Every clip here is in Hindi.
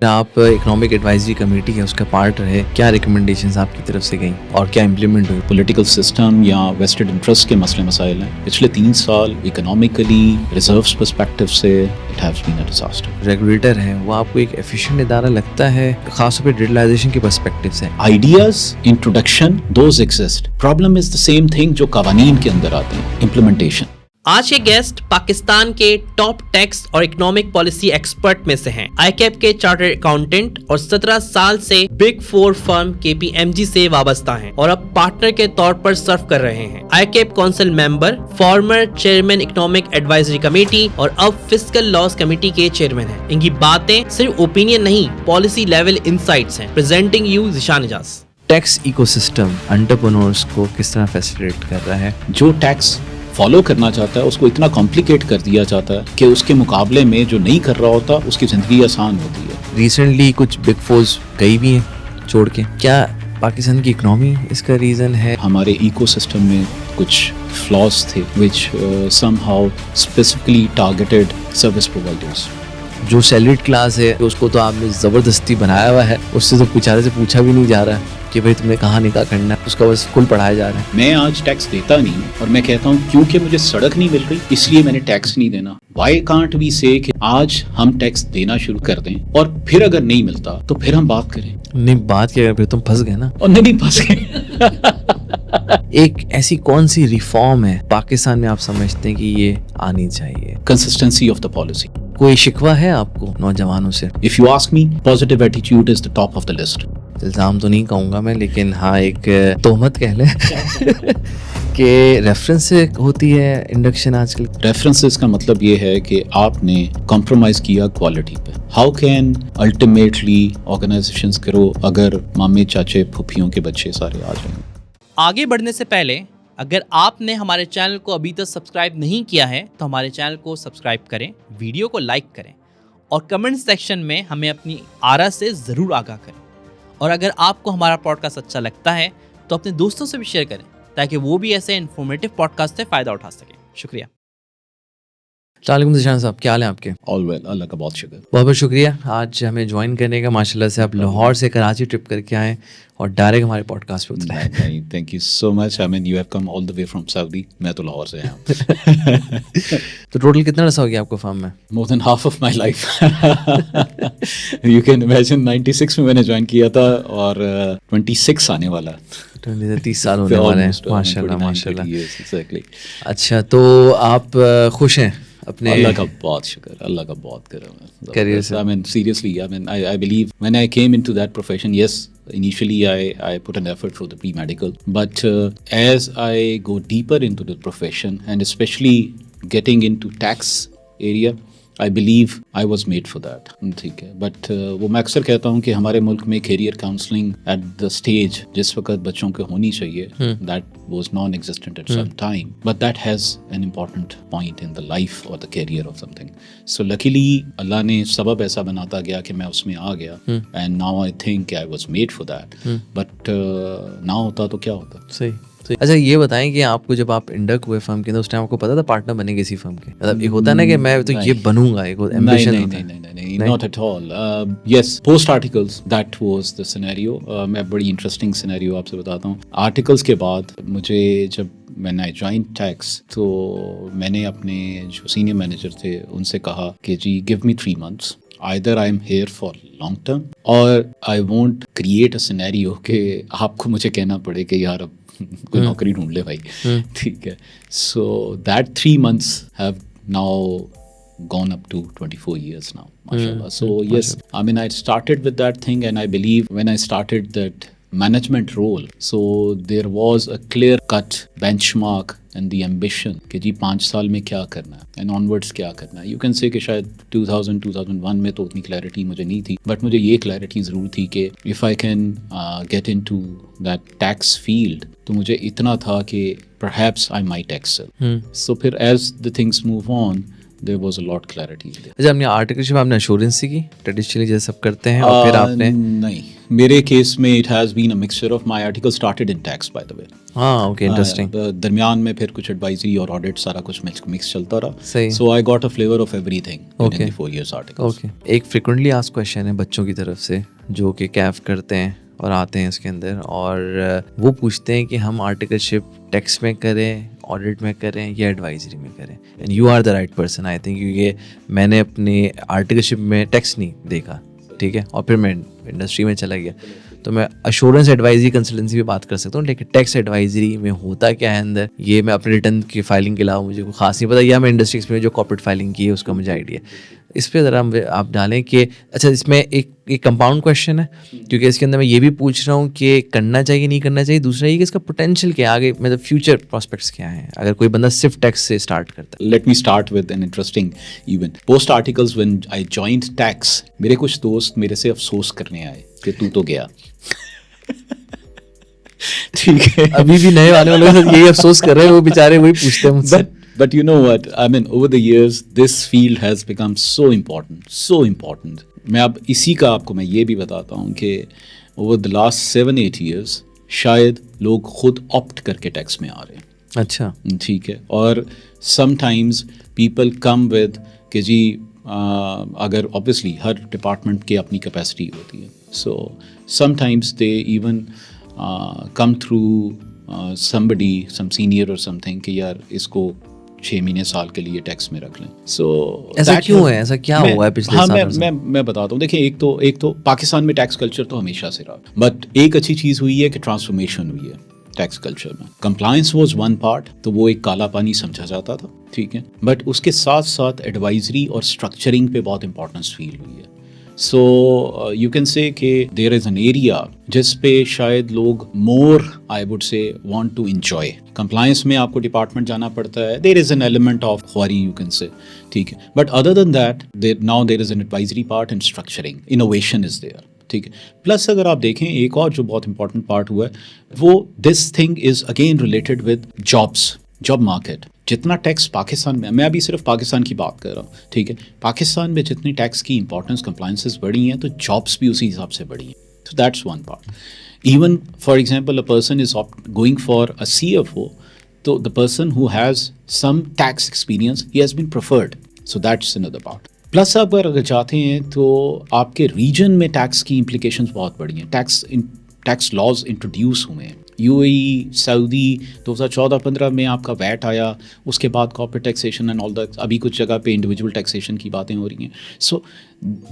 आप इकोनॉमिक एडवाइजरी कमेटी है उसका पार्ट रहे, क्या रिकमेंडेशंस आपकी तरफ से गई और क्या इम्प्लीमेंट हुई? पॉलिटिकल सिस्टम या वेस्टेड इंटरेस्ट के मसले मसाइल हैं। पिछले 3 साल इकोनॉमिकली रिजर्व्स पर्सपेक्टिव से it has been a disaster. Regulator है वो आपको एक एफिशिएंट इदारा लगता है, खासतौर पे डिजिटलाइजेशन के पर्सपेक्टिव से? Ideas, introduction, those exist. Problem is the same thing जो कवानीन के अंदर आते हैं, इम्प्लीमेंटेशन। आज के गेस्ट पाकिस्तान के टॉप टैक्स और इकोनॉमिक पॉलिसी एक्सपर्ट में से हैं। आईकैप के चार्टर्ड अकाउंटेंट और 17 साल से बिग 4 फर्म केपीएमजी से वाबस्ता हैं और अब पार्टनर के तौर पर सर्व कर रहे हैं। ICAP council member, former chairman economic advisory committee और अब फिस्कल लॉज कमेटी के चेयरमैन हैं। इनकी बातें सिर्फ ओपिनियन नहीं, पॉलिसी लेवल इंसाइट्स हैं। Presenting you Zeeshan Ejaz. Tax ecosystem entrepreneurs को किस तरह फैसिलिटेट कर रहा है? जो टैक्स फॉलो करना चाहता है उसको इतना कॉम्प्लिकेट कर दिया जाता है कि उसके मुकाबले में जो नहीं कर रहा होता उसकी जिंदगी आसान होती है। रिसेंटली कुछ बिग फोर्स गई भी हैं छोड़ के, क्या पाकिस्तान की इकोनॉमी इसका रीजन है? हमारे इकोसिस्टम में कुछ फ्लॉज थे which somehow specifically targeted service providers. जो सैलरीड क्लास है उसको तो आपने ज़बरदस्ती बनाया हुआ है, उससे तो बेचारे से पूछा भी नहीं जा रहा है कि भाई तुमने कहाँ निकाह करना है, उसका बस कुल पढ़ाया जा रहा है। मैं आज टैक्स देता नहीं हूँ और मैं कहता हूँ क्योंकि मुझे सड़क नहीं मिल रही इसलिए मैंने टैक्स नहीं देना। वाई कांट वी से कि आज हम टैक्स देना शुरू कर दें और फिर अगर नहीं मिलता तो फिर हम बात करें? नहीं, बात क्या, फिर तुम फंस गए ना। और नहीं फंस गए। एक ऐसी कौन सी रिफॉर्म है पाकिस्तान में आप समझते हैं कि ये आनी चाहिए? Consistency of the policy. कोई शिकवा है आपको नौजवानों से? If you ask me, positive attitude is the top of the list. इल्जाम तो नहीं कहूंगा मैं, लेकिन हाँ एक तोहमत कह लें कि रेफरेंस से होती है इंडक्शन आजकल। रेफरेंसेस का मतलब ये है कि आपने कॉम्प्रोमाइज किया क्वालिटी पे। हाउ कैन अल्टीमेटली ऑर्गेनाइजेशंस करो अगर मामे चाचे फुफियों के बच्चे सारे आ जाएंगे? आगे बढ़ने से पहले अगर आपने हमारे चैनल को अभी तक सब्सक्राइब नहीं किया है तो हमारे चैनल को सब्सक्राइब करें, वीडियो को लाइक करें और कमेंट सेक्शन में हमें अपनी आरा से ज़रूर आगाह करें। और अगर आपको हमारा पॉडकास्ट अच्छा लगता है तो अपने दोस्तों से भी शेयर करें ताकि वो भी ऐसे इन्फॉर्मेटिव पॉडकास्ट से फ़ायदा उठा सकें। शुक्रिया। अस्सलाम ज़िशान साहब, क्या हाल है आपके? ऑल वेल, अल्लाह का बहुत शुक्र। बहुत बहुत शुक्रिया आज हमें ज्वाइन करने का। माशाल्लाह से आप लाहौर से कराची ट्रिप करके आए और डायरेक्ट हमारे पॉडकास्ट पे उतरे। नहीं, thank you so much. I mean you have come all the way from Saudi. मैं तो लाहौर से आया हूँ। तो टोटल कितना अरसा हो गया आपको फर्म में? More than half of my life. You can imagine 96 में मैंने ज्वाइन किया था और 26 आने वाला। 30 साल होने वाले हैं। माशाल्लाह माशाल्लाह। Exactly. अच्छा, तो आप खुश हैं अपने? अल्लाह का बहुत शुक्र, अल्लाह का बहुत करम। Career से? I mean seriously, I mean I believe when I came into that profession, yes, initially I put an effort for the pre-medical, but as I go deeper into the profession and especially getting into tax area, I believe I was made for that. ठीक है, बट वो मैं अक्सर कहता हूँ कि हमारे मुल्क में career counselling at the stage जिस वक्त बच्चों को होनी चाहिए, that was non-existent at some time, but that has an important point in the life or the career of something. So luckily अल्लाह ने सबब ऐसा बनाता गया कि मैं उसमें आ गया and now I think I was made for that. But ना होता तो क्या होता? सही। अच्छा, ये बताएं कि आपको जब आप इंडक हुए फर्म के अंदर उस टाइम आपको पता था पार्टनर बने किसी फर्म के? मतलब एक होता है ना कि मैं तो ये बनूंगा, एक एम्बिशन होता है। नहीं, not at all. Yes, post articles, that was the scenario. मैं बड़ी इंटरेस्टिंग सिनेरियो आपसे बताता हूँ। आर्टिकल्स के बाद मुझे जब when I joined tax तो मैंने अपने जो सीनियर मैनेजर थे उनसे कहा कि जी give me 3 months. Either I am here for long term or I won't create a scenario कि आपको मुझे कहना पड़े कि यार अब कोई नौकरी ढूंढ ले भाई। ठीक है, so that 3 months have now gone up to 24 years now, mashallah. So yes, I mean I started with that thing and I believe when I started that management role, so there was a clear cut benchmark and the ambition कि जी 5 साल में क्या करना है and onwards क्या करना है। You can say कि शायद 2001 में तो उतनी क्लैरिटी मुझे नहीं थी, बट मुझे ये क्लैरिटी ज़रूर थी कि if I can get into that tax field तो मुझे इतना था कि perhaps I might excel. So फिर as the things move on there was a lot clarity. अच्छा, आपने आर्टिकलशिप, आपने एश्योरेंस सीखी ट्रेडिशनली जैसे सब करते हैं, और फिर आपने नहीं, मेरे केस में it has been a mixture of my article started in tax by the way. हाँ, ओके, इंटरेस्टिंग। दरमियान में फिर कुछ एडवाइजरी और ऑडिट सारा कुछ मिक्स चलता रहा। सही। So I got a flavour of everything Okay. In the 4 years article. Okay, एक फ्रिक्वेंटली आस्क्ड क्वेश्चन है बच्चों की तरफ से जो कि कैफ करते हैं और आते हैं इसके अंदर, और वो पूछते हैं कि हम आर्टिकलशिप टैक्स में करें, ऑडिट में करें या एडवाइजरी में करें। And you are the right person I think, क्योंकि मैंने अपनी आर्टिकलशिप में टैक्स नहीं देखा, ठीक है, और फिर मैं इंडस्ट्री में चला गया, तो मैं अश्योरेंस एडवाइजरी कंसल्टेंसी भी बात कर सकता हूँ, लेकिन टैक्स एडवाइजरी में होता क्या है अंदर, ये मैं अपने रिटर्न की फाइलिंग के अलावा मुझे कोई खास नहीं पता, या मैं इंडस्ट्री एक्सपीरियंस जो कॉर्पोरेट फाइलिंग की है उसका मुझे आइडिया। इस पर ज़रा आप डालें कि अच्छा, इसमें एक कंपाउंड क्वेश्चन है, क्योंकि इसके अंदर मैं ये भी पूछ रहा हूँ कि करना चाहिए नहीं करना चाहिए, दूसरा ये कि इसका पोटेंशियल क्या है आगे, मतलब फ्यूचर प्रोस्पेक्ट्स क्या हैं अगर कोई बंदा सिर्फ टैक्स से स्टार्ट करता है। Let me start with an interesting event. Post articles when I joined tax, मेरे कुछ दोस्त मेरे से अफसोस करने आए कि तू तो गया। ठीक है, अभी भी नए वाले लोग यही अफसोस कर रहे हैं, वो बेचारे वही पूछते हैं मुझसे। But you know what? I mean, over the years, this field has become so important, so important. मैं अब इसी का आपको मैं ये भी बताता हूँ कि over the last 7-8 years, शायद लोग खुद ऑप्ट करके टैक्स में आ रहे हैं। अच्छा, ठीक है, और समटाइम्स पीपल कम विद कि जी अगर ऑब्वियसली हर डिपार्टमेंट की अपनी कैपेसिटी होती है, so sometimes they even come through somebody, some senior और समथिंग कि यार इसको 6 महीने साल के लिए टैक्स में रख लें। सो ऐसा क्यों है, ऐसा क्या हुआ है पिछले सालों से? मैं बताता हूँ। देखिए, एक तो पाकिस्तान में टैक्स कल्चर तो हमेशा से रहा, बट एक अच्छी चीज़ हुई है कि ट्रांसफॉर्मेशन हुई है टैक्स कल्चर में। कंप्लायंस वाज वन पार्ट, तो वो एक काला पानी समझा जाता था, ठीक है, बट उसके साथ साथ एडवाइजरी और स्ट्रक्चरिंग पे बहुत इंपॉर्टेंस फील हुई है। सो यू कैन से कि देयर इज़ एन एरिया जिस पे शायद लोग more I would say want to enjoy. Compliance में आपको डिपार्टमेंट जाना पड़ता है, there is an element of ख्वारी यू कैन से, ठीक है, but other than that now there is an advisory part and structuring, innovation is there, ठीक है। प्लस अगर आप देखें एक और जो बहुत इंपॉर्टेंट पार्ट हुआ है वो this thing is again related with jobs, job market. जितना टैक्स पाकिस्तान में, मैं अभी सिर्फ पाकिस्तान की बात कर रहा हूँ, ठीक है, पाकिस्तान में जितनी टैक्स की इंपॉर्टेंस कंप्लायंसेस बढ़ी हैं तो जॉब्स भी उसी हिसाब से बढ़ी हैं। So that's one part. Even, for example, a person is going for a CFO, so the person who has some tax experience, he has been preferred. So that's another part. Plus आप अगर चाहते हैं तो आपके रीजन में टैक्स की implications बहुत बड़ी हैं। टैक्स लॉज इंट्रोड्यूस हुए हैं। यूएई, सऊदी 2014-15 में आपका वैट आया, उसके बाद corporate taxation and all that, अभी कुछ जगह पे इंडिविजुअल टैक्सेशन की बातें हो रही हैं। सो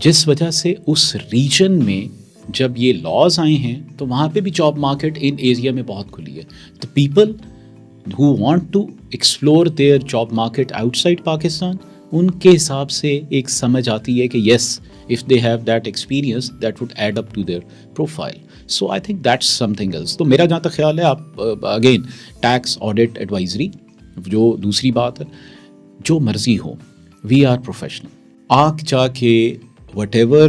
जिस वजह से उस रीजन में जब ये लॉज आए हैं तो वहाँ पे भी जॉब मार्केट इन एरिया में बहुत खुली है। तो people who want to explore their job market outside Pakistan, उनके हिसाब से एक समझ आती है कि yes, if they have that experience that would add up to their profile. So I think that's something else. तो मेरा जहाँ तक ख्याल है, आप अगेन टैक्स, ऑडिट, एडवाइजरी, जो दूसरी बात है, जो मर्जी हो, वी आर प्रोफेशनल। आग जाके whatever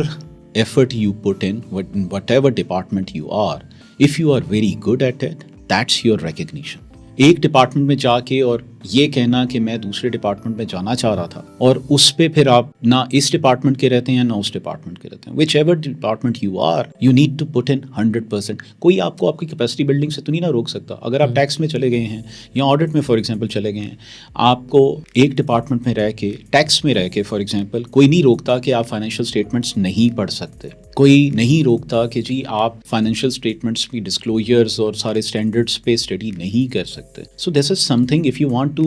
effort you put in, whatever department you are, if you are very good at it, that's your recognition. एक डिपार्टमेंट में जाके और ये कहना कि मैं दूसरे डिपार्टमेंट में जाना चाह रहा था, और उस पे फिर आप ना इस डिपार्टमेंट के रहते हैं ना उस डिपार्टमेंट के रहते हैं, whichever department you are, you need to put in 100%। कोई आपको आपकी कैपेसिटी बिल्डिंग से तो नहीं ना रोक सकता। अगर आप टैक्स में चले गए हैं या ऑडिट में फॉर एग्जाम्पल चले गए हैं, आपको एक डिपार्टमेंट में रह के, टैक्स में रह के फॉर एग्जाम्पल, कोई नहीं रोकता कि आप फाइनेंशियल स्टेटमेंट्स नहीं पढ़ सकते, कोई नहीं रोकता कि जी आप फाइनेंशियल स्टेटमेंट्स की डिस्क्लोजर्स और सारे स्टैंडर्ड्स पे स्टडी नहीं कर सकते। So this is something, if you want to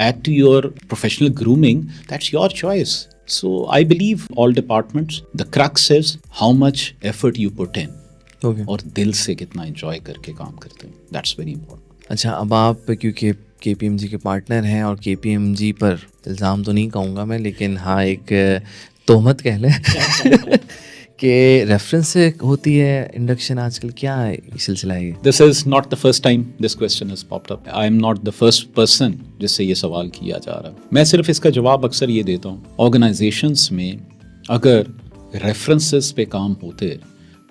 add to your professional grooming, that's your choice. So I believe all departments, the crux is how much effort you put in. Okay. और दिल से कितना enjoy करके काम करते हैं, that's very important. अच्छा, अब आप क्योंकि KPMG के पार्टनर हैं, और KPMG पर इल्ज़ाम तो नहीं कहूँगा मैं, लेकिन हाँ एक तोहमत कह लें कि रेफरेंस से होती है इंडक्शन आजकल, क्या है सिलसिला है? This is not the first time this question has popped up. I am not the first person जिससे ये सवाल किया जा रहा है। मैं सिर्फ इसका जवाब अक्सर ये देता हूँ, ऑर्गेनाइजेशंस में अगर रेफरेंसेस पे काम होते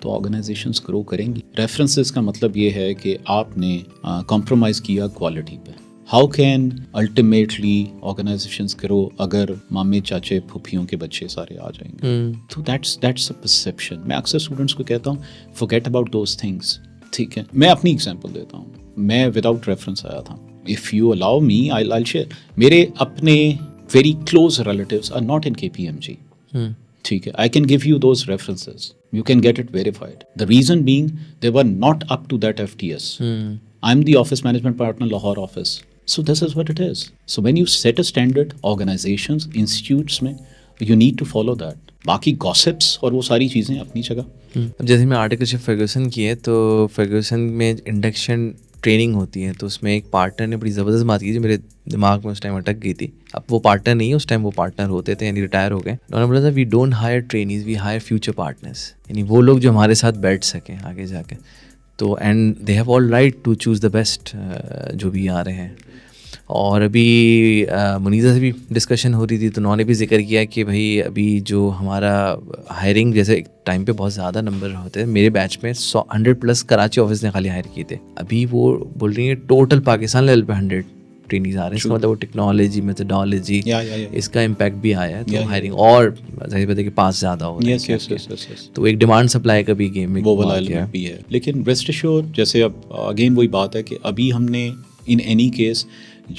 तो ऑर्गेनाइजेशंस ग्रो करेंगी। रेफरेंसेस का मतलब ये है कि आपने कॉम्प्रोमाइज़ किया क्वालिटी पे। How can ultimately organisations grow अगर मामे चाचे फूफियों के बच्चे सारे आ जाएंगे? तो दैट्स अ परसेप्शन. मैं अक्सर स्टूडेंट्स को कहता हूँ फॉरगेट अबाउट दोज थिंग्स. ठीक है, मैं अपनी एग्जांपल देता हूँ. मैं विदाउट रेफरेंस आया था. If you allow me I share. मेरे अपने very close relatives are not in KPMG. ठीक है, I can give you those references. You can get it verified. The reason being they were not up to that FTS. I'm the office management partner Lahore office. So this is what it is. So when you set a standard, organizations, institutes में you need to follow that. बाकी gossips और वो सारी चीज़ें अपनी जगह. अब जैसे मैं आर्टिकलशिप फर्ग्यूसन की है, तो फर्ग्यूसन में इंडक्शन ट्रेनिंग होती है, तो उसमें एक पार्टनर ने बड़ी ज़बरदस्त बात की जो मेरे दिमाग में उस टाइम अटक गई थी. अब वो पार्टनर नहीं है, उस टाइम वो पार्टनर होते थे, यानी रिटायर हो गए. उन्होंने बोला था we don't hire trainees, we hire future partners, यानी वो लोग जो हमारे साथ बैठ सकें आगे जाके. तो and they have all right to choose the best जो भी आ रहे हैं. और अभी मुनीज़ा से भी डिस्कशन हो रही थी, तो उन्होंने भी जिक्र किया कि भाई अभी जो हमारा हायरिंग, जैसे एक टाइम पे बहुत ज़्यादा नंबर होते हैं, मेरे बैच में 100+ कराची ऑफिस ने खाली हायर किए थे. अभी वो बोल रही है टोटल पाकिस्तान लेवल पे 100 ट्रेनीज आ रहे हैं. इसका मतलब वो टेक्नोलॉजी, मेथोडोलॉजी, इसका इम्पैक्ट भी आया है. तो हायरिंग और जाहिर बात है कि पास ज़्यादा हो रहा है. तो एक डिमांड सप्लाई का भी गेम में वो वाला एलिमेंट भी है. लेकिन रेस्ट एश्योर, जैसे अब अगेन वही बात है कि अभी हमने इन एनी केस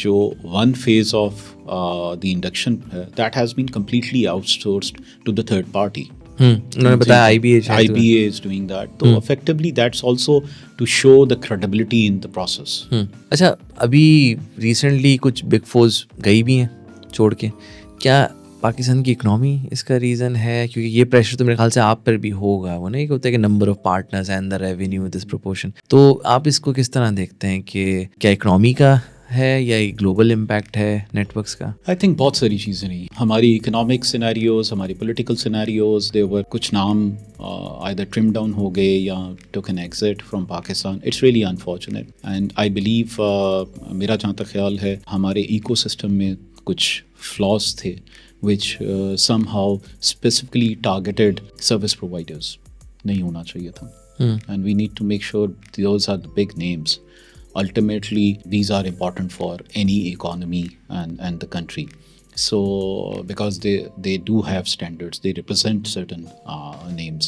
जो one phase of the induction है that has been completely outsourced to the third party. उन्होंने बताया IBA is doing that. तो effectively that's also to show the credibility in the process. अच्छा, अभी रिसेंटली कुछ बिग फोर्स गई भी हैं छोड़ के. क्या पाकिस्तान की इकनॉमी इसका रीज़न है? क्योंकि ये प्रेशर तो मेरे ख्याल से आप पर भी होगा. वो नहीं होता है कि number of partners and the revenue this proportion. तो आप इसको किस तरह देखते हैं कि क्या इकनॉमी का है या ग्लोबल इम्पैक्ट है नेटवर्क्स का? आई थिंक बहुत सारी चीज़ें नहीं. हमारी इकोनॉमिक सिनेरियोज, हमारी पॉलिटिकल सिनेरियोज, दे वर कुछ नाम आइदर ट्रिम डाउन हो गए या took an exit from Pakistan. It's really unfortunate and I believe, मेरा जहाँ तक ख्याल है, हमारे इकोसिस्टम में कुछ फ्लॉज थे which somehow specifically targeted service providers. नहीं होना चाहिए था. And we need to make sure those are the big names. Ultimately, these are important for any economy and the country. So, because they do have standards, they represent certain names.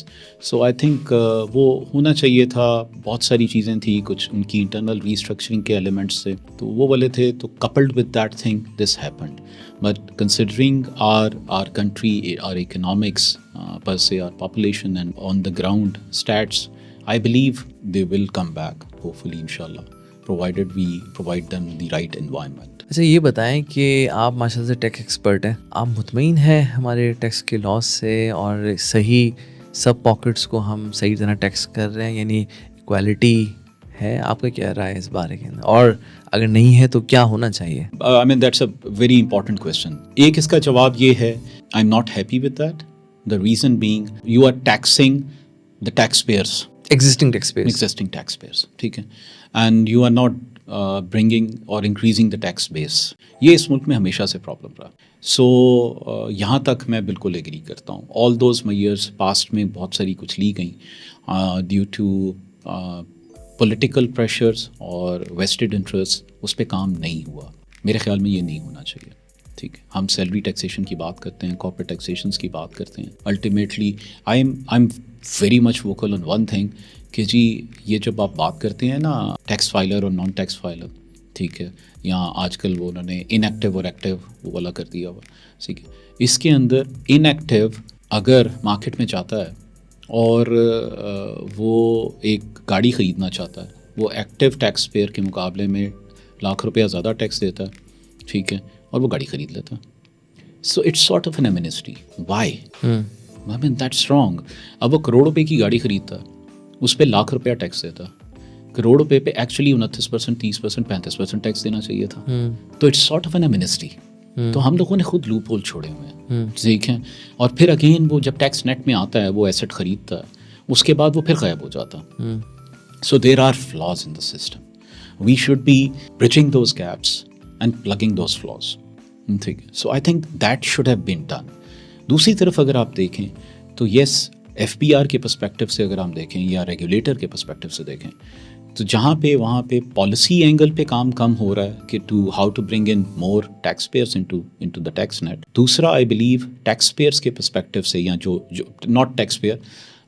So, I think वो होना चाहिए था. बहुत सारी चीज़ें थी, कुछ उनकी इंटरनल रीस्ट्रक्चरिंग के एलिमेंट्स थे, तो वो वाले थे. तो coupled with that thing, this happened. But considering our country, our economics, per se, our population and on the ground stats, I believe they will come back, hopefully, inshallah, provided we provide them the right environment. अच्छा, ये बताएं कि आप माशाल्लाह से टेक एक्सपर्ट हैं, आप मुतमईन हैं हमारे टैक्स के लॉस से और सही सब पॉकेट्स को हम सही तरह टैक्स कर रहे हैं, यानी इक्वालिटी है? आपका क्या राय है इस बारे के अंदर, और अगर नहीं है तो क्या होना चाहिए? I mean, that's a very important question. एक इसका जवाब ये है, I'm not happy with that. The reason being, you are taxing the taxpayers. Existing taxpayers. ठीक है. And you are not bringing or increasing the tax base. ये इस मुल्क में हमेशा से प्रॉब्लम रहा. So यहाँ तक मैं बिल्कुल एग्री करता हूँ. All those years past में बहुत सारी कुछ ली गई due to पॉलिटिकल प्रेशर्स और वेस्टेड इंटरेस्ट, उस पर काम नहीं हुआ. मेरे ख्याल में ये नहीं होना चाहिए. ठीक है, हम सैलरी टैक्सेशन की बात करते हैं, कॉर्पोरेट टैक्सेशन की बात करते हैं. Ultimately I am very much vocal on one thing कि जी, ये जब आप बात करते हैं ना टैक्स फाइलर और नॉन टैक्स फाइलर, ठीक है, यहाँ आजकल वो उन्होंने इनएक्टिव और एक्टिव वो वाला कर दिया हुआ. ठीक है, इसके अंदर इनएक्टिव अगर मार्केट में जाता है और वो एक गाड़ी ख़रीदना चाहता है, वो एक्टिव टैक्स पेयर के मुकाबले में लाख रुपया ज़्यादा टैक्स देता है. ठीक है, और वो गाड़ी ख़रीद लेता है. So it's sort of an amnesty. Why? I mean that's wrong. अब वो करोड़ रुपए की गाड़ी ख़रीदता है, उस पर लाख रुपया टैक्स देता है. करोड़ रुपए पे एक्चुअली 29%, 30%, 35% टैक्स देना चाहिए था. तो it's sort of an amnesty. तो हम लोगों ने खुद लूप होल छोड़े हुए हैं. देखें, और फिर अगेन वो जब टैक्स नेट में आता है, वो एसेट खरीदता है, उसके बाद वो फिर गायब हो जाता है. So there are flaws in the system. We should be bridging those gaps and plugging those flaws. ठीक है, so I think that should have been done. दूसरी तरफ अगर आप देखें तो येस, FBR के पर्सपेक्टिव से अगर हम देखें या रेगुलेटर के पर्सपेक्टिव से देखें तो जहाँ पे वहाँ पे पॉलिसी एंगल पे काम कम हो रहा है कि to how to bring in more tax payers into the tax net. दूसरा आई बिलीव टैक्स पेयर्स के पर्सपेक्टिव से, या जो नॉट टैक्स पेयर,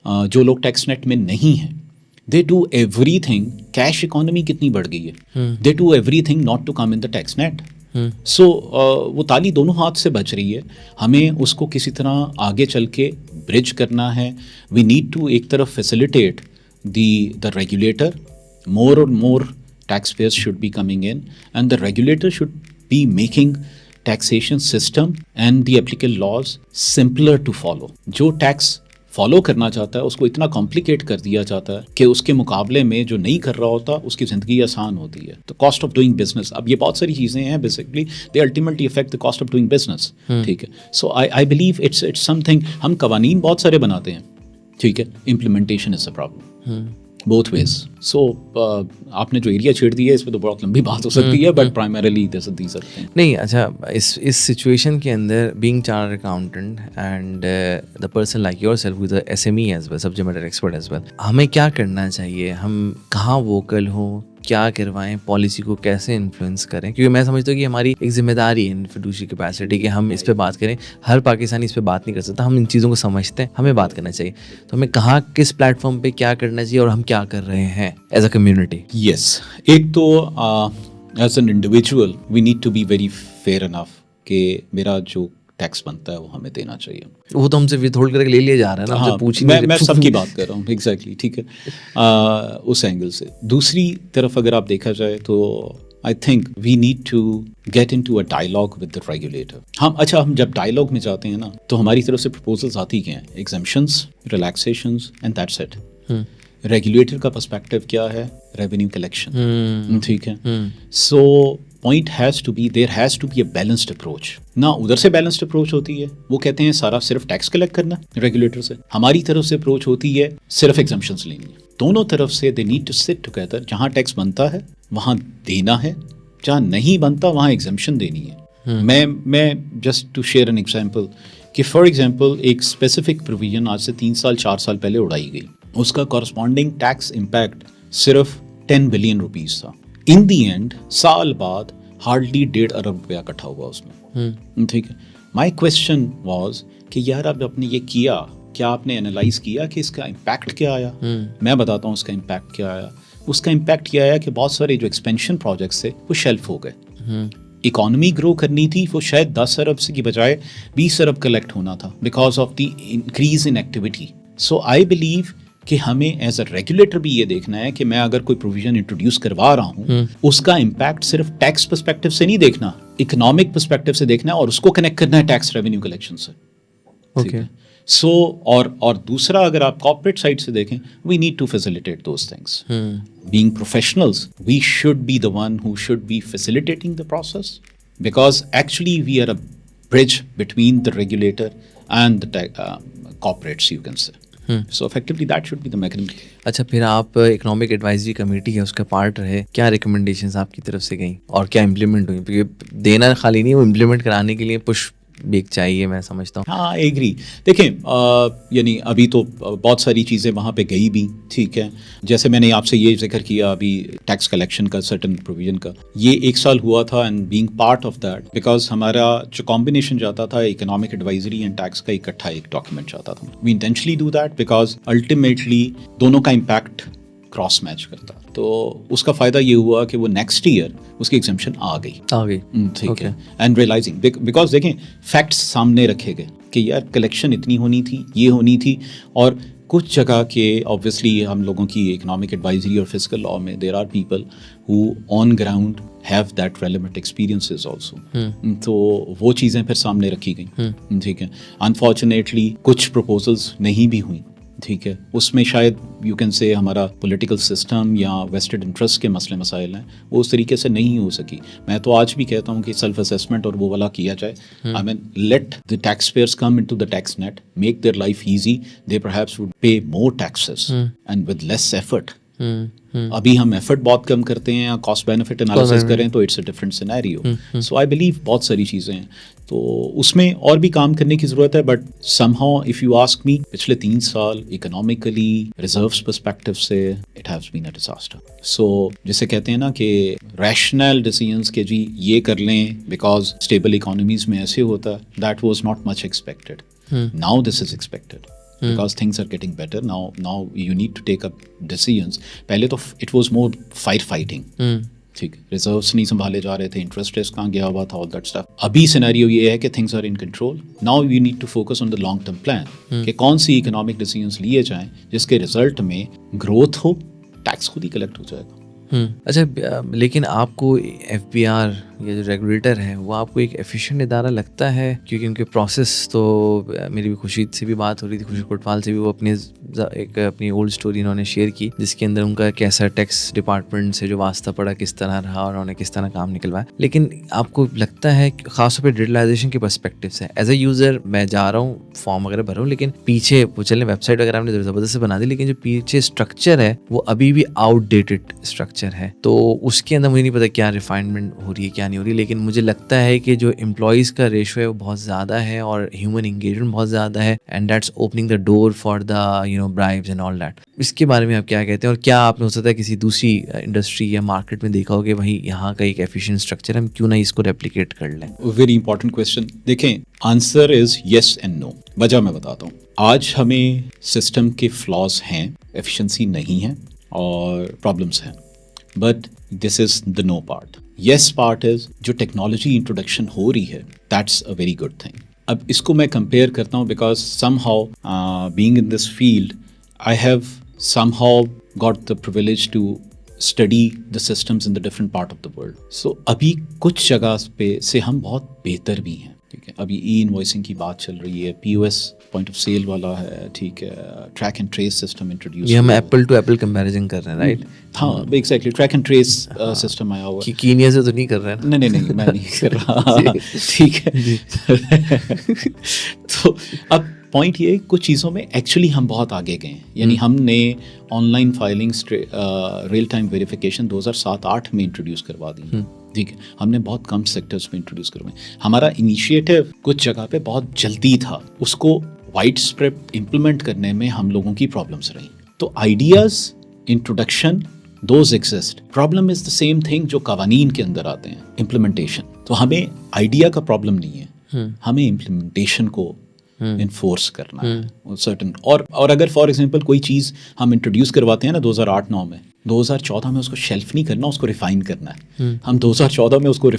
जो लोग टैक्स नेट में नहीं हैं, they do everything. Cash economy कितनी बढ़ गई है, they do everything not to come in the tax net. So वो ताली दोनों हाथ से बच रही है, हमें उसको किसी तरह आगे चल के ब्रिज करना है। वी नीड टू एक तरफ facilitate the regulator, more and more taxpayers should be coming in, and the regulator should be making taxation system and the applicable laws simpler to follow. जो टैक्स फॉलो करना चाहता है उसको इतना कॉम्प्लिकेट कर दिया जाता है कि उसके मुकाबले में जो नहीं कर रहा होता उसकी ज़िंदगी आसान होती है। तो कॉस्ट ऑफ डूइंग बिजनेस, अब ये बहुत सारी चीज़ें हैं, basically they ultimately affect the cost of doing business. ठीक है, so I believe it's something. हम कवानीन बहुत सारे बनाते हैं, ठीक है, implementation is a problem both ways. So आपने जो एरिया छेड़ दिया है इस पर तो बहुत लंबी बात हो सकती है, but primarily these are things. नहीं, अच्छा, इस सिचुएशन के अंदर being chartered accountant and the person like yourself with SME as well, subject matter expert as well, हमें क्या करना चाहिए? हम कहाँ वोकल हो, क्या करवाएं, पॉलिसी को कैसे इन्फ्लुएंस करें? क्योंकि मैं समझता हूँ कि हमारी एक जिम्मेदारी है फिडुशियरी कैपेसिटी कि हम इस पे बात करें। हर पाकिस्तानी इस पे बात नहीं कर सकता, हम इन चीज़ों को समझते हैं, हमें बात करना चाहिए। तो हमें कहाँ, किस प्लेटफॉर्म पे क्या करना चाहिए और हम क्या कर रहे हैं एज अ कम्युनिटी? यस, एक तो as an individual we need to be very fair enough कि मेरा जो टैक्स बनता है वो हमें देना चाहिए। वो तो हमसे विथहोल्ड करके ले लिया जा रहा है ना, हमसे पूछ ही नहीं। मैं सबकी बात कर रहा हूँ, एग्जैक्टली, ठीक है, उस एंगल से। दूसरी तरफ अगर आप देखा जाए तो I think we need to get into a dialogue with the regulator. हम जब डायलॉग में जाते हैं ना तो हमारी तरफ से प्रपोजल्स आती क्या हैं? Exemptions, relaxations and that's it. Regulator का पर्सपेक्टिव क्या है? रेवेन्यू कलेक्शन, ठीक है। So point has to be, there has to be a balanced approach ना। उधर से बैलेंस्ड अप्रोच होती है, वो कहते हैं सारा सिर्फ टैक्स कलेक्ट करना रेगुलेटर से। हमारी तरफ से अप्रोच होती है सिर्फ एग्जम्पशंस लेनी है। दोनों तरफ से they need to sit together. जहाँ टैक्स बनता है वहाँ देना है, जहाँ नहीं बनता वहाँ एग्जम्पशन देनी है। मैं just to share an example कि फॉर एग्जाम्पल एक स्पेसिफिक प्रोविजन आज से 3 साल 4 साल पहले उड़ाई गई, उसका कॉरस्पॉन्डिंग टैक्स इम्पैक्ट सिर्फ 10 बिलियन रुपीज़ था। इन दी एंड साल बाद हार्डली 1.5 अरब रुपया इकट्ठा हुआ उसमें, ठीक है। माई क्वेश्चन वॉज कि यार अब आपने ये किया, क्या आपने एनालाइज किया कि इसका इम्पैक्ट क्या आया? मैं बताता हूँ उसका इम्पैक्ट क्या आया। उसका इम्पैक्ट क्या आया कि बहुत सारे जो एक्सपेंशन प्रोजेक्ट्स थे वो शेल्फ हो गए। इकोनॉमी ग्रो करनी थी, वो शायद 10 अरब से की बजाय 20 अरब कलेक्ट होना था because of the increase in activity. So I believe कि हमें एज अ रेगुलेटर भी ये देखना है कि मैं अगर कोई प्रोविजन इंट्रोड्यूस करवा रहा हूँ उसका इम्पैक्ट सिर्फ टैक्स पर्सपेक्टिव से नहीं देखना, इकोनॉमिक पर्सपेक्टिव से देखना है और उसको कनेक्ट करना है टैक्स रेवेन्यू कलेक्शन से। ओके, सो और दूसरा अगर आप कॉर्पोरेट साइड से देखें, we need to facilitate those things. Being professionals we should be the one who should be facilitating the process because actually we are a bridge between the regulator and the corporates, you can say. So effectively that should be the mechanism. अच्छा, फिर आप इकोनॉमिक एडवाइजरी कमेटी है उसका पार्ट रहे, क्या रिकमेंडेशंस आपकी तरफ से गई और क्या इम्प्लीमेंट हुई? क्योंकि देना खाली नहीं, वो इम्प्लीमेंट कराने के लिए पुश भी एक चाहिए, मैं समझता हूँ। हाँ, एग्री। देखें, यानी अभी तो बहुत सारी चीज़ें वहाँ पे गई भी, ठीक है। जैसे मैंने आपसे ये जिक्र किया अभी टैक्स कलेक्शन का, सर्टन प्रोविजन का, ये 1 साल हुआ था and being part of that because हमारा जो कॉम्बिनेशन जाता था इकोनॉमिक एडवाइजरी एंड टैक्स का इकट्ठा एक डॉक्यूमेंट जाता था। We intentionally do that because ultimately दोनों का इम्पैक्ट क्रॉस मैच करता, तो उसका फ़ायदा ये हुआ कि वो नेक्स्ट ईयर उसकी एग्जेम्पशन आ गई, ठीक है। एंड रियलाइजिंग बिकॉज देखें फैक्ट्स सामने रखे गए कि यार कलेक्शन इतनी होनी थी, ये होनी थी, और कुछ जगह के ऑब्वियसली हम लोगों की इकोनॉमिक एडवाइजरी और फिजिकल लॉ में there are people who on ground have that relevant experiences also, तो वो चीज़ें फिर सामने रखी गई, ठीक है। अनफॉर्चुनेटली कुछ प्रपोजल्स नहीं भी हुई, ठीक है। उसमें शायद यू कैन से हमारा पॉलिटिकल सिस्टम या वेस्टेड इंटरेस्ट के मसले मसाइल हैं, वो उस तरीके से नहीं हो सकी। मैं तो आज भी कहता हूँ कि सेल्फ असेसमेंट और वो वाला किया जाए। I mean let the tax payers come into the tax net, make their life easy, they perhaps would pay more taxes and with less effort, अभी हम एफर्ट बहुत कम करते हैं या कॉस्ट बेनिफिट एनालिसिस करें तो it's a different scenario. So I believe बहुत सारी चीज़ें हैं, तो उसमें और भी काम करने की ज़रूरत है. But somehow if you ask me, पिछले 3 साल इकोनॉमिकली रिजर्व्स पर्सपेक्टिव से it has been a disaster. So जिसे कहते हैं ना कि रैशनल डिसीजंस के जी ये कर लें बिकॉज स्टेबल इकोनॉमीज में ऐसे होता है, that was not much expected. Now this is expected because things are getting better now you need to take up decisions. पहले तो it was more firefighting. ठीक, रिजर्व्स नहीं संभाले जा रहे थे, इंटरेस्ट रेट कहाँ गया हुआ था, ऑल दैट स्टफ. अभी सिनेरियो ये है कि things are in control. Now you need to focus on the long term plan कि कौन सी इकोनॉमिक डिसीजंस लिए जाएं जिसके रिजल्ट में ग्रोथ हो, टैक्स खुद ही कलेक्ट हो जाएगा. अच्छा, लेकिन आपको FBI ये जो रेगुलेटर है वो आपको एक एफिशिएंट इदारा लगता है? क्योंकि उनके प्रोसेस तो मेरी भी खुशी से भी बात हो रही थी, खुशी कोटवाल से भी, वो अपनी ओल्ड स्टोरी इन्होंने शेयर की जिसके अंदर उनका कैसा टैक्स डिपार्टमेंट से जो वास्ता पड़ा किस तरह रहा और उन्होंने किस तरह काम निकलवाया. लेकिन आपको लगता है खासतौर पर डिजिटलाइजेशन के पर्सपेक्टिव से एज ए यूज़र मैं जा रहा हूँ, फॉर्म वगैरह भर रहा हूँ, लेकिन पीछे वो चलें वेबसाइट वगैरह हमने ज़बरदस्त से बना दी, लेकिन जो पीछे स्ट्रक्चर है वो अभी भी आउटडेटेड स्ट्रक्चर है. तो उसके अंदर मुझे नहीं पता क्या रिफाइनमेंट हो रही है क्या नहीं हो रही, लेकिन मुझे लगता है कि जो एम्प्लॉयज़ का रेशो है वो बहुत ज़्यादा है और ह्यूमन इंगेजमेंट बहुत ज़्यादा है, and that's opening the door for the bribes and all that. इसके बारे में आप क्या कहते हैं, और क्या आपने हो सकता है किसी दूसरी इंडस्ट्री या मार्केट में देखा हो कि भाई यहाँ का एक एफिशिएंट स्ट्रक्चर, हम क्यों ना इसको रेप्लिकेट कर लें? Very important question. देखें, answer is yes and no. वजह मैं बताता हूँ. आज हमें सिस्टम के फ्लॉज हैं, एफिशिएंसी नहीं है और प्रॉब्लम्स हैं, but this is the no part. Yes part is जो टेक्नोलॉजी इंट्रोडक्शन हो रही है, that's a very good thing. अब इसको मैं कंपेयर करता हूँ because somehow being in this field I have somehow got the privilege to study the systems in the different part of the world. So अभी कुछ जगह पे से हम बहुत बेहतर भी हैं. ठीक है, अभी ई इनवॉइसिंग की बात चल रही है, POS पॉइंट ऑफ सेल वाला है, ठीक है, track and trace system introduce. ये हम एप्पल टू एपल कंपैरिजन कर रहे हैं, राइट? हाँ, exactly, track and trace system आया हुआ है. कीनिया से तो नहीं कर रहे हैं? नहीं, मैं नहीं कर रहा. ठीक है. तो अब पॉइंट ये, कुछ चीज़ों में एक्चुअली हम बहुत आगे गए हैं. यानी हमने online filings, real time verification 2007-8 में इंट्रोड्यूस करवा दी. ठीक है, हमने बहुत कम सेक्टर्स में इंट्रोड्यूस करवाए. हमारा इनिशिएटिव कुछ जगह पे बहुत जल्दी था, उसको वाइड स्प्रेड इम्प्लीमेंट करने में हम लोगों की प्रॉब्लम्स रही. तो ideas, introduction, those exist. Problem is the same thing जो कवानीन के अंदर आते हैं, इम्प्लीमेंटेशन. तो हमें आइडिया का प्रॉब्लम नहीं है, हमें इम्प्लीमेंटेशन को इन्फोर्स करना है सर्टन. और अगर फॉर एग्जांपल कोई चीज़ हम इंट्रोड्यूस करवाते हैं ना 2008-9 में, 2014 में उसको शेल्फ नहीं करना, उसको रिफाइन करना है. हम 2014 में उसको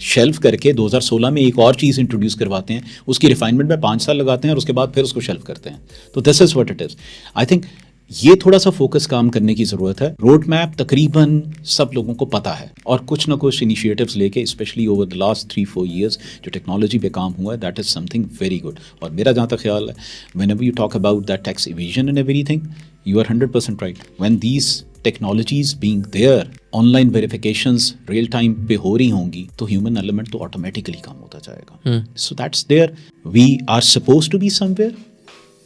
शेल्फ करके 2016 में एक और चीज़ इंट्रोड्यूस करवाते हैं, उसकी रिफाइनमेंट में 5 साल लगाते हैं और उसके बाद फिर उसको शेल्फ करते हैं. तो this is what it is. I think ये थोड़ा सा फोकस काम करने की ज़रूरत है. रोड मैप तकरीबन सब लोगों को पता है, और कुछ ना कुछ इनिशिएटिव्स लेके, specially over the last 3-4 years जो टेक्नोलॉजी पे काम हुआ है, that is something very good. और मेरा जहाँ तक ख्याल है, whenever you talk about that tax evasion and everything, you are 100% right. When these technologies being there, online verifications real time पे हो रही होंगी, तो ह्यूमन एलिमेंट तो ऑटोमेटिकली कम होता जाएगा. So that's there. We are suppose to be somewhere,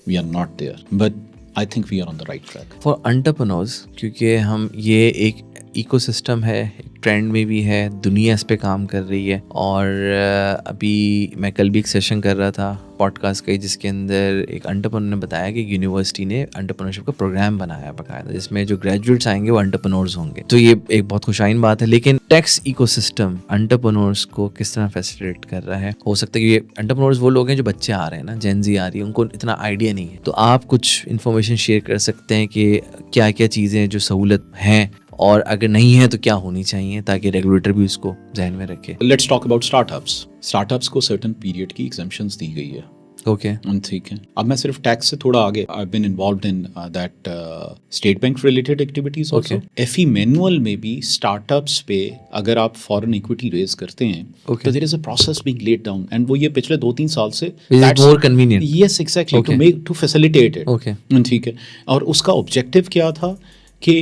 we are not there, but I think we are on the right track. For entrepreneurs, क्योंकि हम ये एक इकोसिस्टम है, ट्रेंड में भी है, दुनिया इस पे काम कर रही है. और अभी मैं कल भी एक सेशन कर रहा था पॉडकास्ट का, जिसके अंदर एक एंटरप्रेन्योर ने बताया कि यूनिवर्सिटी ने एंटरप्रेन्योरशिप का प्रोग्राम बनाया बकायदा, जिसमें जो ग्रेजुएट्स आएंगे वो एंटरप्रेन्योर्स होंगे. तो ये एक बहुत खुशाइन बात है. लेकिन टैक्स इकोसिस्टम एंटरप्रेन्योर्स को किस तरह फैसिलिटेट कर रहा है? हो सकता है कि ये एंटरप्रेन्योर्स वो लोग हैं जो बच्चे आ रहे हैं ना, जेन ज़ी आ रही है, उनको इतना आइडिया नहीं है. तो आप कुछ इन्फॉर्मेशन शेयर कर सकते हैं कि क्या क्या चीज़ें जो सहूलत हैं, और अगर नहीं है तो क्या होनी चाहिए, ताकि रेगुलेटर भी उसको ध्यान में रखे. Let's talk about startups. Startups को सर्टेन पीरियड की एग्जेम्पशंस दी गई है. ओके, ठीक है. अब मैं सिर्फ टैक्स से थोड़ा आगे, I have been involved in that state bank related activities also. FE manual में भी स्टार्टअप्स पे अगर आप फॉरेन इक्विटी रेज करते हैं, तो there is a process being laid down, एंड वो ये पिछले 2-3 साल से that's more convenient. Yes, exactly, to make, to facilitate it. Okay, ठीक है. और उसका ऑब्जेक्टिव क्या था कि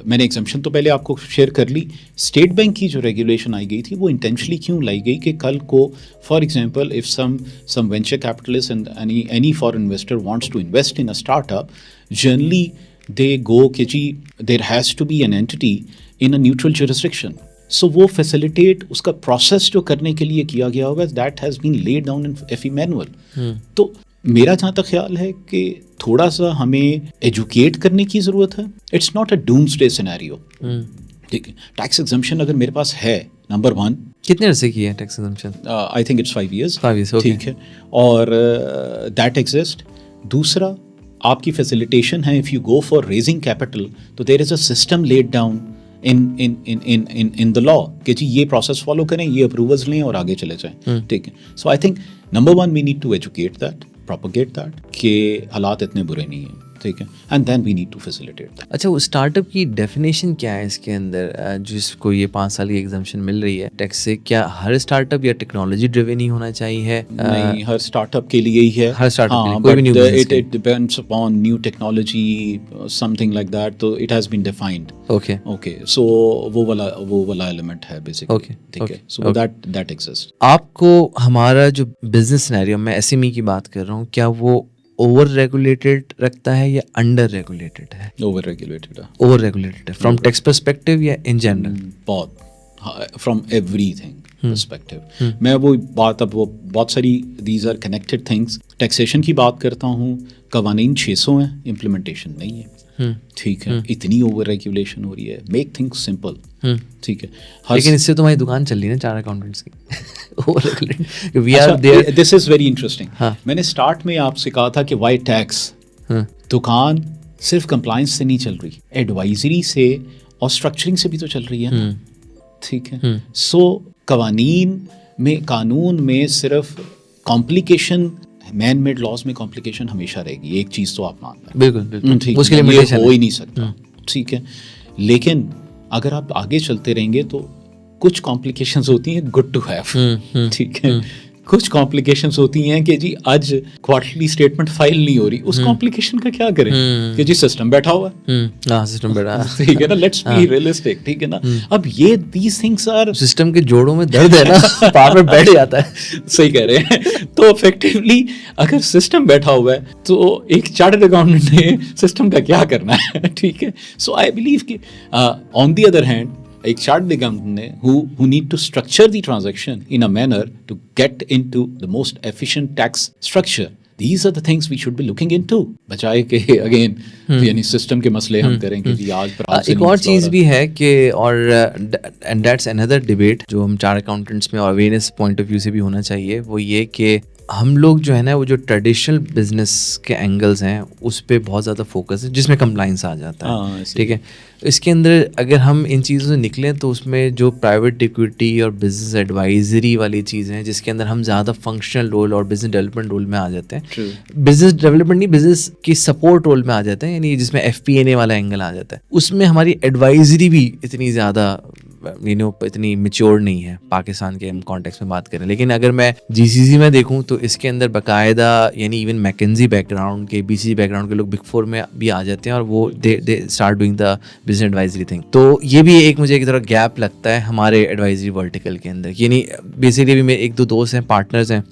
मैंने एग्जम्पशन तो पहले आपको शेयर कर ली. स्टेट बैंक की जो रेगुलेशन आई गई थी, वो इंटेंशनली क्यों लाई गई कि कल को for example if some venture capitalist and any foreign investor wants to invest in a startup, generally they go कि जी there has to be an entity in a neutral jurisdiction, so वो फैसिलिटेट उसका प्रोसेस जो करने के लिए किया गया होगा, that has been laid down in FE manual. तो मेरा जहाँ तक ख्याल है कि थोड़ा सा हमें एजुकेट करने की ज़रूरत है। It's not a doomsday scenario. ठीक है, टैक्स एग्जम्पशन अगर मेरे पास है, नंबर 1, कितने अरसे की है tax exemption? I think it's 5 years। 5 years, okay। ठीक है, और दैट एग्जिस्ट। दूसरा, आपकी फैसिलिटेशन है, if you go for raising capital तो there is a system laid down in the law कि जी ये प्रोसेस फॉलो करें, ये अप्रूवल्स लें और आगे चले जाएं। ठीक है, so I think number 1 we need to educate that, propagate that कि हालात इतने बुरे नहीं हैं। ठीक है, and then we need to facilitate that. अच्छा, वो स्टार्टअप की डेफिनेशन क्या है इसके अंदर, जिसको ये 5 साल की एग्जाम्पशन मिल रही है टैक्स से? क्या हर स्टार्टअप या टेक्नोलॉजी ड्रिवन ही होना चाहिए? नहीं, हर स्टार्टअप के लिए ही है। हर startup के लिए, हाँ, कोई भी new but business के it depends upon new technology, something like that, तो it has been defined। Okay Okay, so वो वाला एलिमेंट है बेसिकली। Okay, ठीक है, okay, सो that exists। आपको हमारा जो बिजनेस सिनेरियो, मैं SME की बात कर रहा हूँ, क्या वो ओवर रेगुलेटेड रखता है या अंडर रेगुलेटेड है? ओवर रेगुलेटेड है ओवर रेगुलेटेड है फ्रॉम टैक्स पर्सपेक्टिव या इन जनरल? बहुत, फ्रॉम एवरीथिंग पर्सपेक्टिव। मैं वो बहुत सारी these are connected things. Taxation की बात करता हूँ, कवानीन 600 है, इम्प्लीमेंटेशन नहीं है। ठीक है, इतनी ओवर रेगुलेशन हो रही है। Make things simple. ठीक है, लेकिन इससे तुम्हारी दुकान चल रही है ना, चार्टर्ड अकाउंटेंट्स की। Over regulated, we are there. This is very interesting. हाँ। मैंने स्टार्ट में आपसे कहा था कि वाई टैक्स, दुकान सिर्फ कंप्लायंस से नहीं चल रही, एडवाइजरी से और स्ट्रक्चरिंग से भी तो चल रही है ना। ठीक है, सो कानून में सिर्फ कॉम्प्लिकेशन, मैन मेड लॉज में कॉम्प्लिकेशन हमेशा रहेगी, एक चीज़ तो आप मान लें। बिल्कुल बिल्कुल, ठीक उसके है, लिए ये limitation हो है। ही नहीं सकता। ठीक है, लेकिन अगर आप आगे चलते रहेंगे तो कुछ कॉम्प्लिकेशंस होती हैं गुड टू हैव। ठीक है, कुछ कॉम्प्लिकेशंस होती हैं कि जी आज क्वार्टरली स्टेटमेंट फाइल नहीं हो रही, उस कॉम्प्लिकेशन का क्या करें कि जी सिस्टम बैठा हुआ है। हाँ, सिस्टम बड़ा ठीक है ना, लेट्स बी रियलिस्टिक। ठीक है ना, अब ये दीज थिंग्स आर, सिस्टम के जोड़ों में दर्द है ना, बार बार बैठ जाता है। सही कह रहे हैं। तो इफेक्टिवली अगर सिस्टम बैठा हुआ है तो एक चार्टर्ड अकाउंटेंट ने सिस्टम का क्या करना है। ठीक है, सो आई बिलीव कि ऑन द अदर हैंड एक चार्टर्ड अकाउंटेंट ने who need to structure the transaction in a manner to get into the most efficient tax structure. These are the things we should be looking into, बचाए के अगेन यानी सिस्टम के मसले हम करेंगे जी आज पर। एक और चीज़ भी है कि, और एंड दैट्स अनदर डिबेट जो हम चार्टर्ड अकाउंटेंट्स में और अवेयरनेस पॉइंट ऑफ व्यू से भी होना चाहिए, वो ये कि हम लोग जो है ना, वो जो ट्रेडिशनल बिजनेस के एंगल्स हैं उस पर बहुत ज़्यादा फोकस है, जिसमें कंप्लाइंस आ जाता है। ठीक है, इसके अंदर अगर हम इन चीज़ों से निकलें तो उसमें जो प्राइवेट इक्विटी और बिजनेस एडवाइजरी वाली चीज़ें हैं, जिसके अंदर हम ज़्यादा फंक्शनल रोल और बिजनेस डेवलपमेंट रोल में आ जाते हैं। बिजनेस डेवलपमेंट नहीं, बिजनेस की सपोर्ट रोल में आ जाते हैं, यानी जिसमें FP&A वाला एंगल आ जाता है। उसमें हमारी एडवाइजरी भी इतनी ज़्यादा इतनी मेच्योर नहीं है पाकिस्तान के हम कॉन्टेक्स्ट में बात करें। लेकिन अगर मैं GCC में देखूं तो इसके अंदर बाकायदा, यानी इवन मैकेंजी बैकग्राउंड के, BCG बैकग्राउंड के लोग बिग 4 में भी आ जाते हैं और वो they start doing the business advisory thing. तो ये भी एक मुझे एक तरह गैप लगता है हमारे एडवाइजरी वर्टिकल के अंदर। यानी बेसिकली अभी मेरे 1-2 दोस्त हैं, पार्टनर्स हैं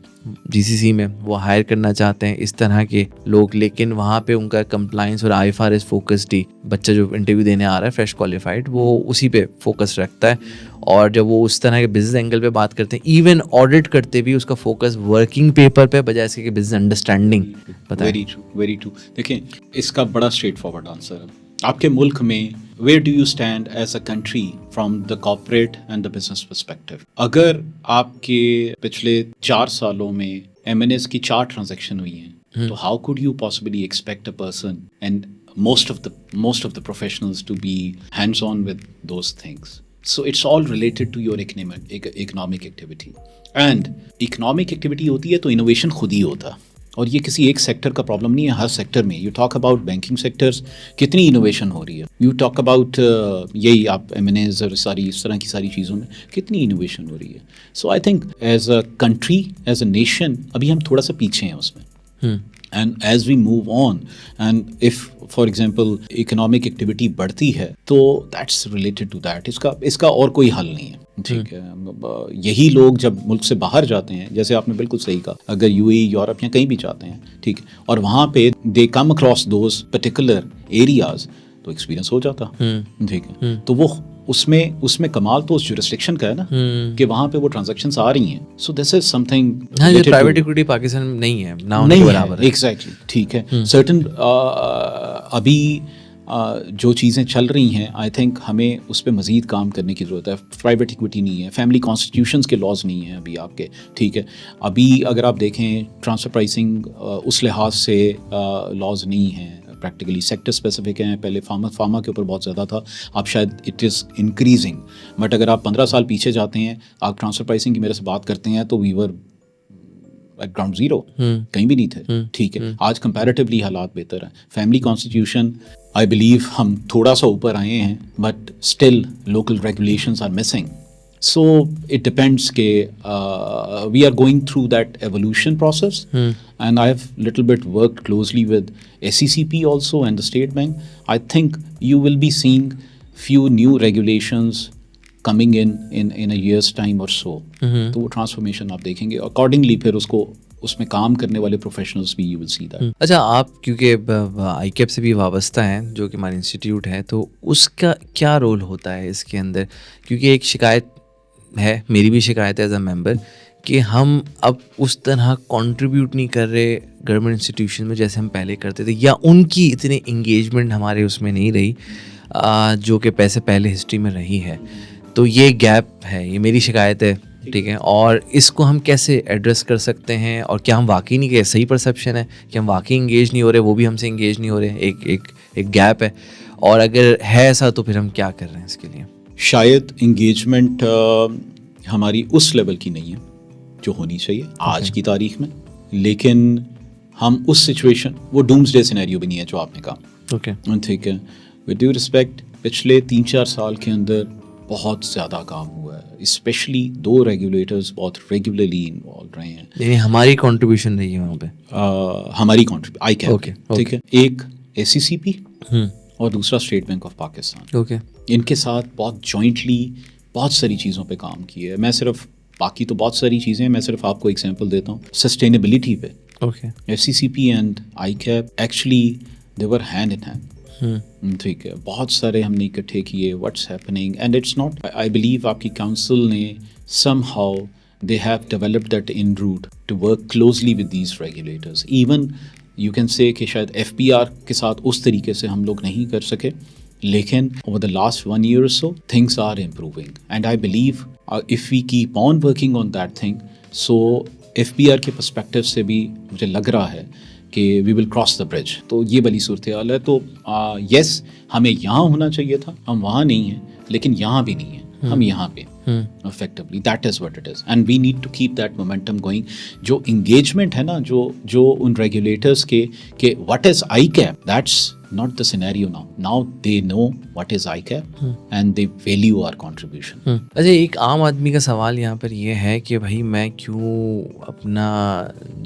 GCC में, वो हायर करना चाहते हैं इस तरह के लोग, लेकिन वहाँ पे उनका कंप्लाइंस और IFRS फोकस्ड ही, बच्चा जो इंटरव्यू देने आ रहा है फ्रेश क्वालिफाइड, वो उसी पे फोकस रखता है। और जब वो उस तरह के बिजनेस एंगल पे बात करते हैं, इवन ऑडिट करते भी उसका फोकस वर्किंग पेपर पे बजाय इसके business understanding. Very true, very true. देखें, इसका बड़ा स्ट्रेट फॉरवर्ड आंसर है। आपके मुल्क में where do you stand as a country from the corporate and the business perspective? अगर आपके पिछले 4 सालों में M&As की 4 ट्रांजैक्शन हुई हैं, तो how could you possibly expect a person and most of the professionals to be hands on with those things? So it's all related to your economic activity. And economic activity होती है तो innovation खुद ही होता है, और ये किसी एक सेक्टर का प्रॉब्लम नहीं है, हर सेक्टर में। You talk about banking sectors, कितनी इनोवेशन हो रही है। यू टॉक अबाउट यही आप M&As और इस तरह की सारी चीज़ों में कितनी इनोवेशन हो रही है। So I think as a country, as a nation, अभी हम थोड़ा सा पीछे हैं उसमें। And as we move on, and if for example economic activity बढ़ती है तो दैट्स रिलेटेड टू दैट। इसका और कोई हल नहीं है। ठीक है। यही लोग जब मुल्क से बाहर जाते हैं, जैसे आपने बिल्कुल सही कहा, अगर यूएई, यूरोप या कहीं भी जाते हैं, ठीक है, और वहाँ पे they come across those particular areas, तो एक्सपीरियंस हो जाता, ठीक है। तो वो उसमें कमाल तो उस जुरिस्डिक्शन का है ना, कि वहाँ पे वो ट्रांजैक्शंस आ रही हैं। सो दिस इज समथिंग, हाँ, जो प्राइवेट इक्विटी पाकिस्तान में नहीं है ना, उनके बराबर है। एग्जैक्टली, ठीक है। सर्टन अभी जो चीज़ें चल रही हैं, आई थिंक हमें उस पर मज़ीद काम करने की ज़रूरत है। प्राइवेट इक्विटी नहीं है, फैमिली कॉन्स्टिट्यूशंस के लॉज नहीं हैं अभी आपके, ठीक है। अभी अगर आप देखें ट्रांसफ़र प्राइसिंग उस लिहाज से लॉज नहीं हैं, प्रैक्टिकली सेक्टर स्पेसिफिक हैं। पहले फार्मा के ऊपर बहुत ज़्यादा था, अब शायद इट इज़ इंक्रीजिंग। बट अगर आप 15 साल पीछे जाते हैं, आप ट्रांसफ़र प्राइसिंग की मेरे से बात करते हैं, तो we were at ground zero, कहीं भी नहीं थे, ठीक है। आज कंपैरेटिवली हालात बेहतर हैं। फैमिली कॉन्स्टिट्यूशन आई बिलीव हम थोड़ा सा ऊपर आए हैं, but still local regulations are missing. So it depends के we are going through that evolution process, and I have little bit worked closely with SECP also and the State Bank. I think you will be seeing few new regulations coming in a year's time or so. तो वो transformation आप देखेंगे accordingly, फिर उसको उसमें काम करने वाले प्रोफेशनल्स भी यू विल सी दैट। अच्छा, आप क्योंकि आईकेप से भी वाबस्ता हैं, जो कि हमारा इंस्टीट्यूट है, तो उसका क्या रोल होता है इसके अंदर? क्योंकि एक शिकायत है, मेरी भी शिकायत है एज अ मेंबर, कि हम अब उस तरह कंट्रीब्यूट नहीं कर रहे गवर्नमेंट इंस्टीट्यूशन में जैसे हम पहले करते थे, या उनकी इतनी इंगेजमेंट हमारे उसमें नहीं रही जो कि पैसे पहले हिस्ट्री में रही है। तो ये गैप है, ये मेरी शिकायत है, ठीक है। और इसको हम कैसे एड्रेस कर सकते हैं, और क्या हम वाकई नहीं, सही परसेप्शन है कि हम वाकई इंगेज नहीं हो रहे, वो भी हमसे इंगेज नहीं हो रहे, एक गैप है, और अगर है ऐसा तो फिर हम क्या कर रहे हैं इसके लिए? शायद इंगेजमेंट हमारी उस लेवल की नहीं है जो होनी चाहिए आज की तारीख में, लेकिन हम उस सिचुएशन, वो डूम्सडे सिनेरियो भी नहीं है जो आपने कहा, ओके, ठीक है। विद ड्यू रिस्पेक्ट, पिछले 3-4 साल के अंदर बहुत ज़्यादा काम हुआ है, स्पेशली 2 रेगुलेटर्स बहुत रेगुलरली इन्वॉल्व रहे हैं। यानी हमारी कंट्रीब्यूशन रही है वहाँ पे, हमारी कंट्रीब्यूशन आईकैप, ओके, ठीक है। एक SECP और दूसरा state bank of Pakistan, okay. इनके साथ बहुत जॉइंटली बहुत सारी चीज़ों पे काम किया है। मैं सिर्फ, बाकी तो बहुत सारी चीज़ें हैं, मैं सिर्फ आपको एग्जांपल देता हूँ। सस्टेनेबिलिटी पे okay, FCCP and ICAP actually they were hand in hand, ठीक है। बहुत सारे हमने इकट्ठे किए, what's happening, and it's not, I believe आपकी काउंसिल ने somehow they have developed that in route to work closely with these regulators. Even you can say कि शायद FPR के साथ उस तरीके से हम लोग नहीं कर सके, लेकिन over the last 1 year or so things are improving, and I believe if we keep on working on that thing, so FPR के perspective से भी मुझे लग रहा है कि we will cross the bridge. तो ये वाली सूरत हाल है। तो yes, हमें यहाँ होना चाहिए था, हम वहाँ नहीं हैं, लेकिन यहाँ भी नहीं है, हम यहाँ पे effectively, that is what it is, and we need to keep that momentum going. जो engagement है ना, जो उन regulators के what is ICAP, that's not the scenario now. Now they know what is ICAP and they value our contribution. अच्छा, एक आम आदमी का सवाल यहाँ पर ये है कि भाई मैं क्यों अपना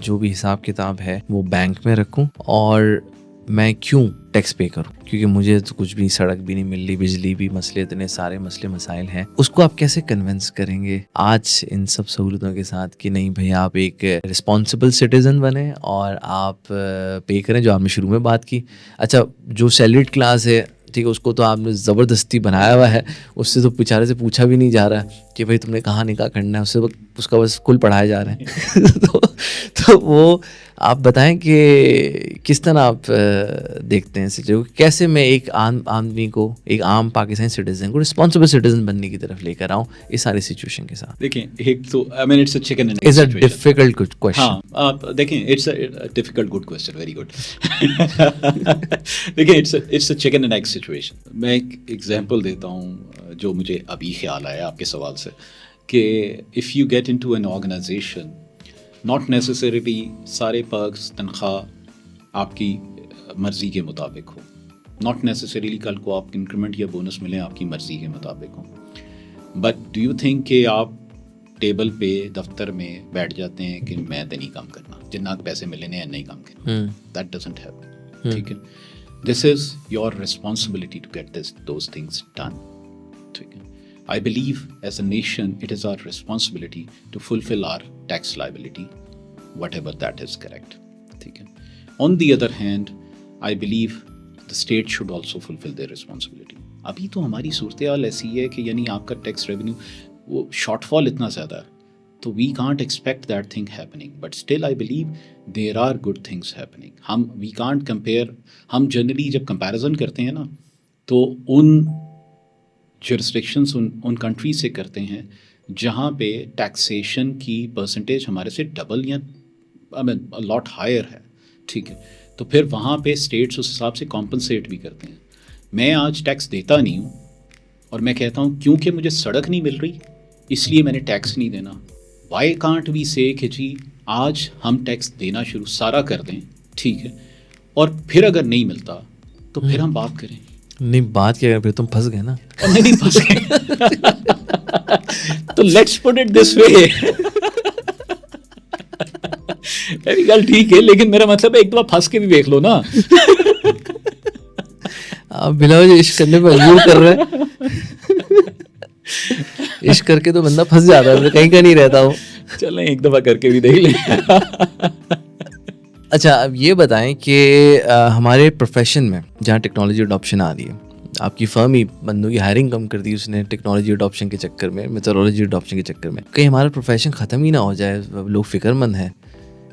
जो भी हिसाब किताब है वो बैंक में रखूँ, और मैं क्यों टैक्स पे करूँ, क्योंकि मुझे तो कुछ भी, सड़क भी नहीं मिल रही, बिजली भी, मसले, इतने सारे मसले मसाइल हैं। उसको आप कैसे कन्विंस करेंगे आज इन सब सहूलतों के साथ कि नहीं भाई आप एक रिस्पॉन्सिबल सिटीजन बने और आप पे करें, जो आपने शुरू में बात की। अच्छा, जो सैलरीड क्लास है, ठीक है, उसको तो आपने ज़बरदस्ती बनाया हुआ है, उससे तो बेचारे से पूछा भी नहीं जा रहा कि भाई तुमने कहाँ निकाह करना है, उसका बस कुल पढ़ाए जा रहे हैं। तो वो आप बताएं कि किस तरह आप देखते हैं सिचुएशन, कैसे मैं एक आम आदमी को, एक आम पाकिस्तानी सिटीजन को रिस्पॉन्सिबल सिटीजन बनने की तरफ लेकर आऊँ इस सारी सिचुएशन के साथ। देखें, एक तो I mean it's a chicken and egg it's a situation. Difficult good question. हाँ, आप देखें, it's a difficult good question, very good. देखें, it's a chicken and egg situation. मैं एक एग्जांपल देता हूँ जो मुझे अभी ख्याल आया आपके सवाल से, कि if you get into an organisation, not necessarily सारे पर्क्स, तनख्वाह आपकी मर्ज़ी के मुताबिक हो, नॉट नेसेसरीली कल को आप इंक्रीमेंट या बोनस मिले आपकी मर्ज़ी के मुताबिक हो, बट डू यू थिंक कि आप टेबल पे दफ्तर में बैठ जाते हैं कि मैं तो नहीं काम करना, जिन्ना पैसे मिले ने नहीं काम करना? दैट डजंट हैपन, ठीक है। This is your responsibility to get those things done, ठीक है। I believe as a nation, it is our responsibility to fulfill our tax liability, whatever that is correct. ठीक है. On the other hand, I believe the state should also fulfill their responsibility. अभी तो हमारी सूरत हाल ऐसी है कि यानी आपका टैक्स रेवेन्यू वो शॉर्टफॉल इतना ज़्यादा है, तो we can't expect that thing happening. But still I believe there are good things happening. we can't compare. हम जनरली जब कंपैरिजन करते हैं ना, तो उन jurisdictions उन कंट्री से करते हैं जहाँ पे टैक्सेशन की परसेंटेज हमारे से डबल या लॉट हायर है. ठीक है, तो फिर वहाँ पे स्टेट्स उस हिसाब से कॉम्पनसेट भी करते हैं. मैं आज टैक्स देता नहीं हूँ और मैं कहता हूँ क्योंकि मुझे सड़क नहीं मिल रही इसलिए मैंने टैक्स नहीं देना. वाई कांट वी से कि जी आज हम टैक्स देना शुरू सारा कर दें, ठीक है, और फिर अगर नहीं मिलता तो फिर हम बात करें. नहीं, बात क्या करें, फिर तुम फंस गए ना. नहीं फंस गए. तो let's put it this way. मेरी गल ठीक है, लेकिन मेरा मतलब है एक दफा फंस के भी देख लो ना. आप बिना वजह इश्क करने पर मजबूर कर रहे हैं. इश्क करके तो बंदा फंस जाता है, कहीं का नहीं रहता हूँ. चलें एक दफा करके भी देख लें. अच्छा, अब ये बताएं कि हमारे प्रोफेशन में जहाँ टेक्नोलॉजी अडॉप्शन आ रही है, आपकी फर्म ही बंदों की हायरिंग कम कर दी उसने टेक्नोलॉजी अडॉप्शन के चक्कर में, मेथोडोलॉजी अडॉप्शन के चक्कर में. कहीं हमारा प्रोफेशन ख़त्म ही ना हो जाए. लोग फिक्रमंद हैं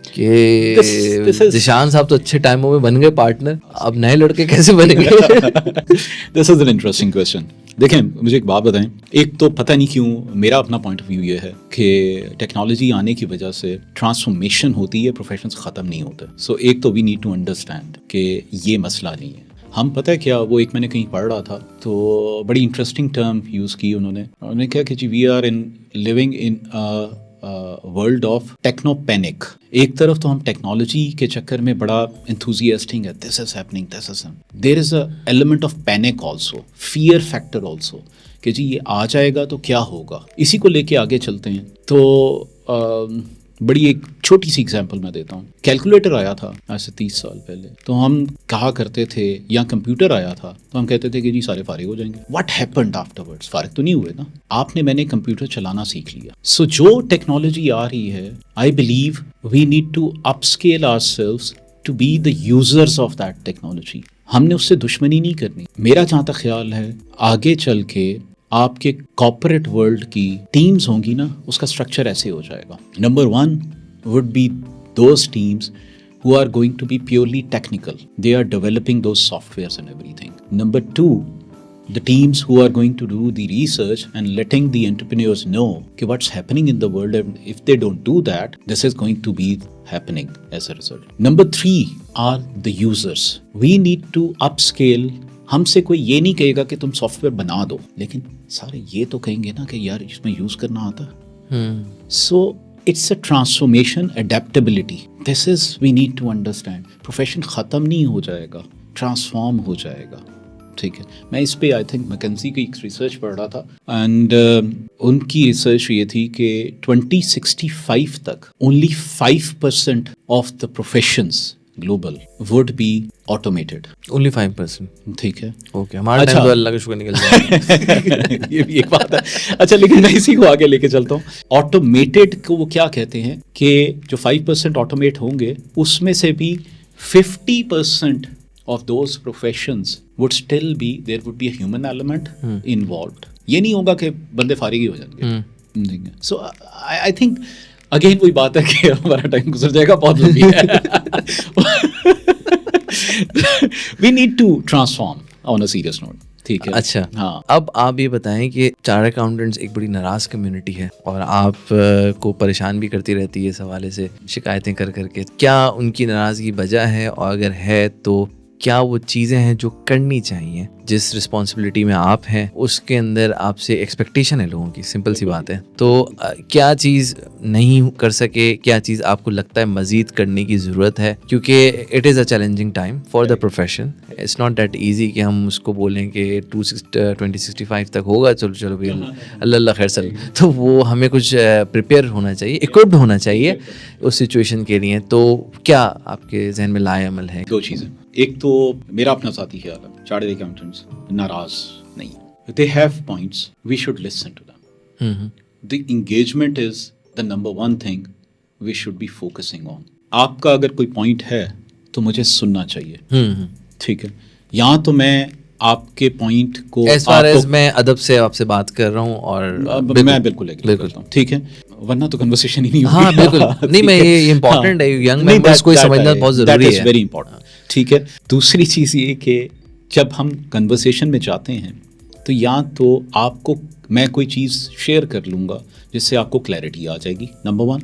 कि जिशान साहब तो अच्छे टाइमों में बन गए पार्टनर, अब नए लड़के कैसे बनेंगे. This is an interesting question. देखें, मुझे एक बात बताएं. एक तो पता नहीं क्यों मेरा अपना पॉइंट ऑफ व्यू ये है कि टेक्नोलॉजी आने की वजह से ट्रांसफॉर्मेशन होती है, प्रोफेशंस ख़त्म नहीं होते. सो एक तो वी नीड टू अंडरस्टैंड कि ये मसला नहीं है. हम पता है क्या, वो एक मैंने कहीं पढ़ रहा था तो बड़ी इंटरेस्टिंग टर्म यूज़ की उन्होंने कहा कि जी we are in living in world of techno panic. एक तरफ तो हम टेक्नोलॉजी के चक्कर में बड़ा एंथुजियास्टिक है, this is happening, this is, there is a element of panic also, fear factor also, कि जी ये आ जाएगा तो क्या होगा. इसी को लेके आगे चलते हैं. तो बड़ी एक छोटी सी एग्जांपल मैं देता हूँ. कैलकुलेटर आया था आज से 30 साल पहले, तो हम कहा करते थे, या कंप्यूटर आया था तो हम कहते थे कि जी सारे फारिग हो जाएंगे. What happened afterwards? फारिग तो नहीं हुए ना. आपने मैंने कंप्यूटर चलाना सीख लिया. सो जो टेक्नोलॉजी आ रही है, I believe we need to upscale ourselves to be the users of that technology. हमने उससे दुश्मनी नहीं करनी. मेरा जहाँ तक ख्याल है, आगे चल के आपके कॉर्पोरेट वर्ल्ड की टीम्स होंगी ना, उसका स्ट्रक्चर ऐसे हो जाएगा. Number 1 would be those teams who are going to be purely technical. They are developing those softwares and everything. Number 2, the teams who are going to do the research and letting the entrepreneurs know what's happening in the world, and if they don't do that, this is going to be happening as a result. Number 3 are the users. We need to upscale. हमसे कोई ये नहीं कहेगा कि तुम सॉफ्टवेयर बना दो, लेकिन सारे ये तो कहेंगे ना कि यार इसमें यूज करना आता. So it's a transformation, adaptability. This is we need to understand. Profession ख़त्म नहीं हो जाएगा, ट्रांसफॉर्म हो जाएगा. ठीक है, मैं इस पे आई थिंक मैकेंजी की एक रिसर्च पढ़ रहा था, एंड उनकी रिसर्च ये थी कि 2065 तक only 5% of the professions global would be automated. Only 5%. ठीक है, ओके. हमारा टाइम तो अल्लाह का शुक्र निकल जाएगा. ये भी एक बात है. अच्छा, लेकिन मैं इसी को आगे लेके चलता हूँ. ऑटोमेटेड को वो क्या कहते हैं कि जो 5% ऑटोमेट होंगे, उसमें से भी 50% of those professions would still be, there would be a human element involved. ये नहीं होगा कि बंदे फारिग ही हो जाएंगे. So I think अगेन वही बात है कि हमारा टाइम गुजर जाएगा, बहुत लंबी है. We need to transform on a serious note. ठीक है. अच्छा, हाँ. अब आप ये बताएं कि चार्टर्ड अकाउंटेंट्स एक बड़ी नाराज़ कम्युनिटी है और आप को परेशान भी करती रहती है इस हवाले से, शिकायतें कर करके. क्या उनकी नाराज़गी वजह है, और अगर है तो क्या वो चीज़ें हैं जो करनी चाहिए, जिस रिस्पॉन्सिबिलिटी में आप हैं उसके अंदर आपसे एक्सपेक्टेशन है लोगों की? सिंपल सी बात है. तो क्या चीज़ नहीं कर सके, क्या चीज़ आपको लगता है मज़ीद करने की ज़रूरत है? क्योंकि it is a challenging time for the profession. It's not that easy कि हम उसको बोलें कि 2065 तक होगा, चलो चलो भाई अल्लाह खैर सल. तो वो हमें कुछ प्रिपेयर होना चाहिए, इक्विप्ड होना चाहिए उस सिचुएशन के लिए. तो क्या आपके जहन में लाए अमल है? 2 चीज़ें. एक तो मेरा अपना साथी ख्याल है, चार्टर्ड अकाउंटेंट्स नाराज़ नहीं. they have points, we should listen to them. The engagement is the number one thing we should be focusing on. आपका अगर कोई पॉइंट है तो मुझे सुनना चाहिए, ठीक है, यहाँ तो मैं आपके पॉइंट को as far as मैं अदब से आपसे बात कर रहा हूँ और मैं बिल्कुल एग्री करता हूँ, ठीक है, वरना तो कन्वर्सेशन ही नहीं होगी। हाँ बिल्कुल नहीं, मैं ये इम्पोर्टेंट है, यंग मेंबर्स को समझना बहुत जरूरी है, वेरी इंपॉर्टेंट, ठीक है। दूसरी चीज़ ये कि जब हम कन्वर्सेशन में जाते हैं तो या तो आपको मैं कोई चीज़ शेयर कर लूँगा जिससे आपको क्लैरिटी आ जाएगी, नंबर वन।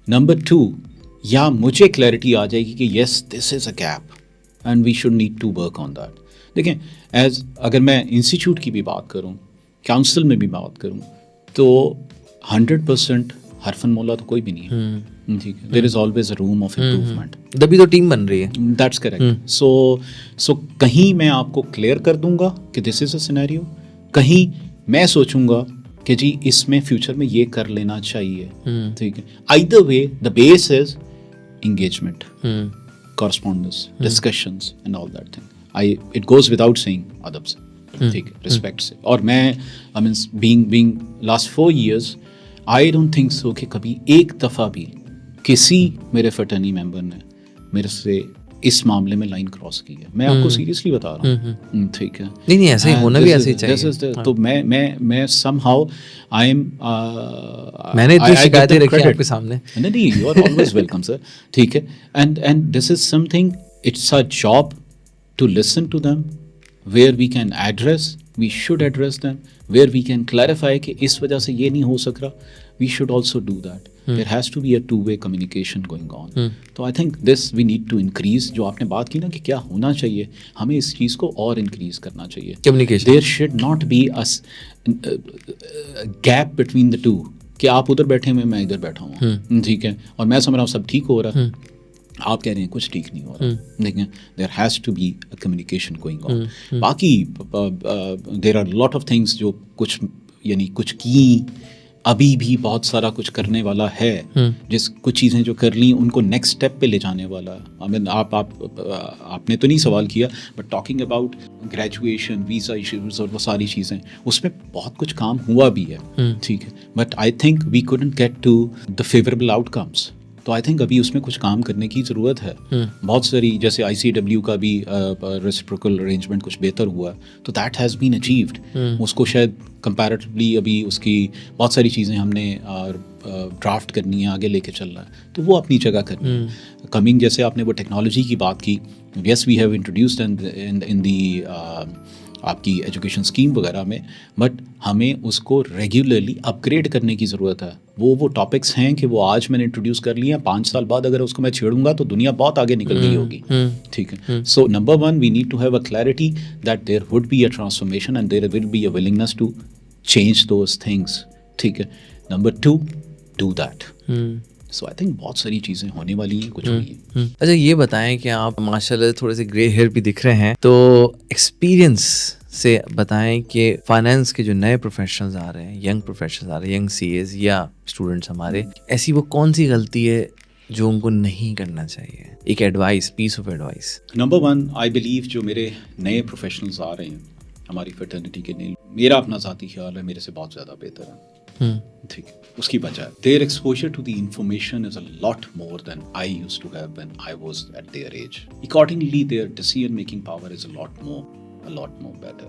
नंबर टू, या मुझे क्लैरिटी आ जाएगी कि yes this is a gap and we should need to work on that. देखें, एज अगर मैं इंस्टीट्यूट की भी बात करूं, काउंसिल में भी बात करूं, तो 100% हरफन मौला तो कोई भी नहीं है, ठीक है, there is always a room of improvement, तभी तो टीम बन रही है। That's correct. सो कहीं मैं आपको क्लियर कर दूंगा कि दिस इज अ सिनेरियो, कहीं मैं सोचूंगा कि जी इसमें फ्यूचर में ये कर लेना चाहिए, ठीक है। Either way the base is engagement, correspondence, discussions and all that thing. it goes without saying अदब से, ठीक है, रिस्पेक्ट से। और मैं I mean being last 4 years, I don't think so कि कभी एक दफ़ा भी किसी मेरे फर्टर्नी मेंबर ने मेरे से इस मामले में लाइन क्रॉस की है। मैं आपको सीरियसली बता रहा हूँ, ठीक है। नहीं ऐसे ही होना भी ऐसे ही चाहिए। तो मैं somehow I am मैंने इतनी शिकायतें रखी हैं आपके सामने। नहीं, you are always welcome sir, ठीक है। and this is something, it's our job to listen to them, where we can address, we should address them, where we can clarify कि इस वजह से ये नहीं हो सक रहा, we should also do that. There has to be a two-way communication going on. तो I think this we need to increase। जो आपने बात की ना कि क्या होना चाहिए, हमें इस चीज़ को और increase करना चाहिए। Communication. There should not be a gap between the two कि आप उधर बैठे हुए मैं इधर बैठा हूँ, ठीक है, और मैं समझ रहा हूँ सब ठीक हो रहा है, आप कह रहे हैं कुछ ठीक नहीं हो रहा, देखें, there has to be a communication going on. बाकी there are lot of things जो कुछ यानी कुछ की, अभी भी बहुत सारा कुछ करने वाला है, जिस कुछ चीज़ें जो कर ली उनको नेक्स्ट स्टेप पे ले जाने वाला। आई मीन आपने तो नहीं सवाल किया, but talking about graduation, visa issues और वो सारी चीज़ें, उसमें बहुत कुछ काम हुआ भी है, ठीक है, but I think we couldn't get to the favourable outcomes. तो आई थिंक अभी उसमें कुछ काम करने की ज़रूरत है। बहुत सारी, जैसे ICW का भी रेसिप्रोकल अरेंजमेंट कुछ बेहतर हुआ है, तो दैट हैज़ बीन अचीव्ड। उसको शायद कंपैरेटिवली अभी उसकी बहुत सारी चीज़ें हमने ड्राफ्ट करनी है, आगे लेके चलना है, तो वो अपनी जगह करनी है। कमिंग, जैसे आपने वो टेक्नोलॉजी की बात की, yes we have introduced in the आपकी एजुकेशन स्कीम वगैरह में, बट हमें उसको रेगुलरली अपग्रेड करने की ज़रूरत है। वो टॉपिक्स हैं कि वो आज मैंने इंट्रोड्यूस कर लिए हैं, 5 साल बाद अगर उसको मैं छेड़ूंगा तो दुनिया बहुत आगे निकल गई होगी, ठीक है। So number one, we need to have a clarity that there would be a transformation and there will be a willingness to change those things, ठीक है। Number two, do that. So I think बहुत सारी चीज़ें होने वाली हैं, कुछ हुई हैं। अच्छा ये बताएं कि आप माशाल्लाह थोड़े से ग्रे हेयर भी दिख रहे हैं, तो एक्सपीरियंस से बताएं कि फाइनेंस के जो नए प्रोफेशनल्स आ रहे हैं, यंग प्रोफेशनल्स आ रहे हैं, यंग CAs या स्टूडेंट्स हमारे, ऐसी वो कौन सी गलती है जो उनको नहीं करना चाहिए? एक advice, piece of advice. Number one, I believe जो मेरे नए प्रोफेशनल्स आ रहे हैं हमारी फर्टर्निटी के लिए, मेरा अपना ज़ाती ख्याल है मेरे से बहुत ज़्यादा बेहतर है, ठीक है। उसकी वजह their exposure to the information is a lot more than I used to have when I was at their age. Accordingly their decision making power is a lot more better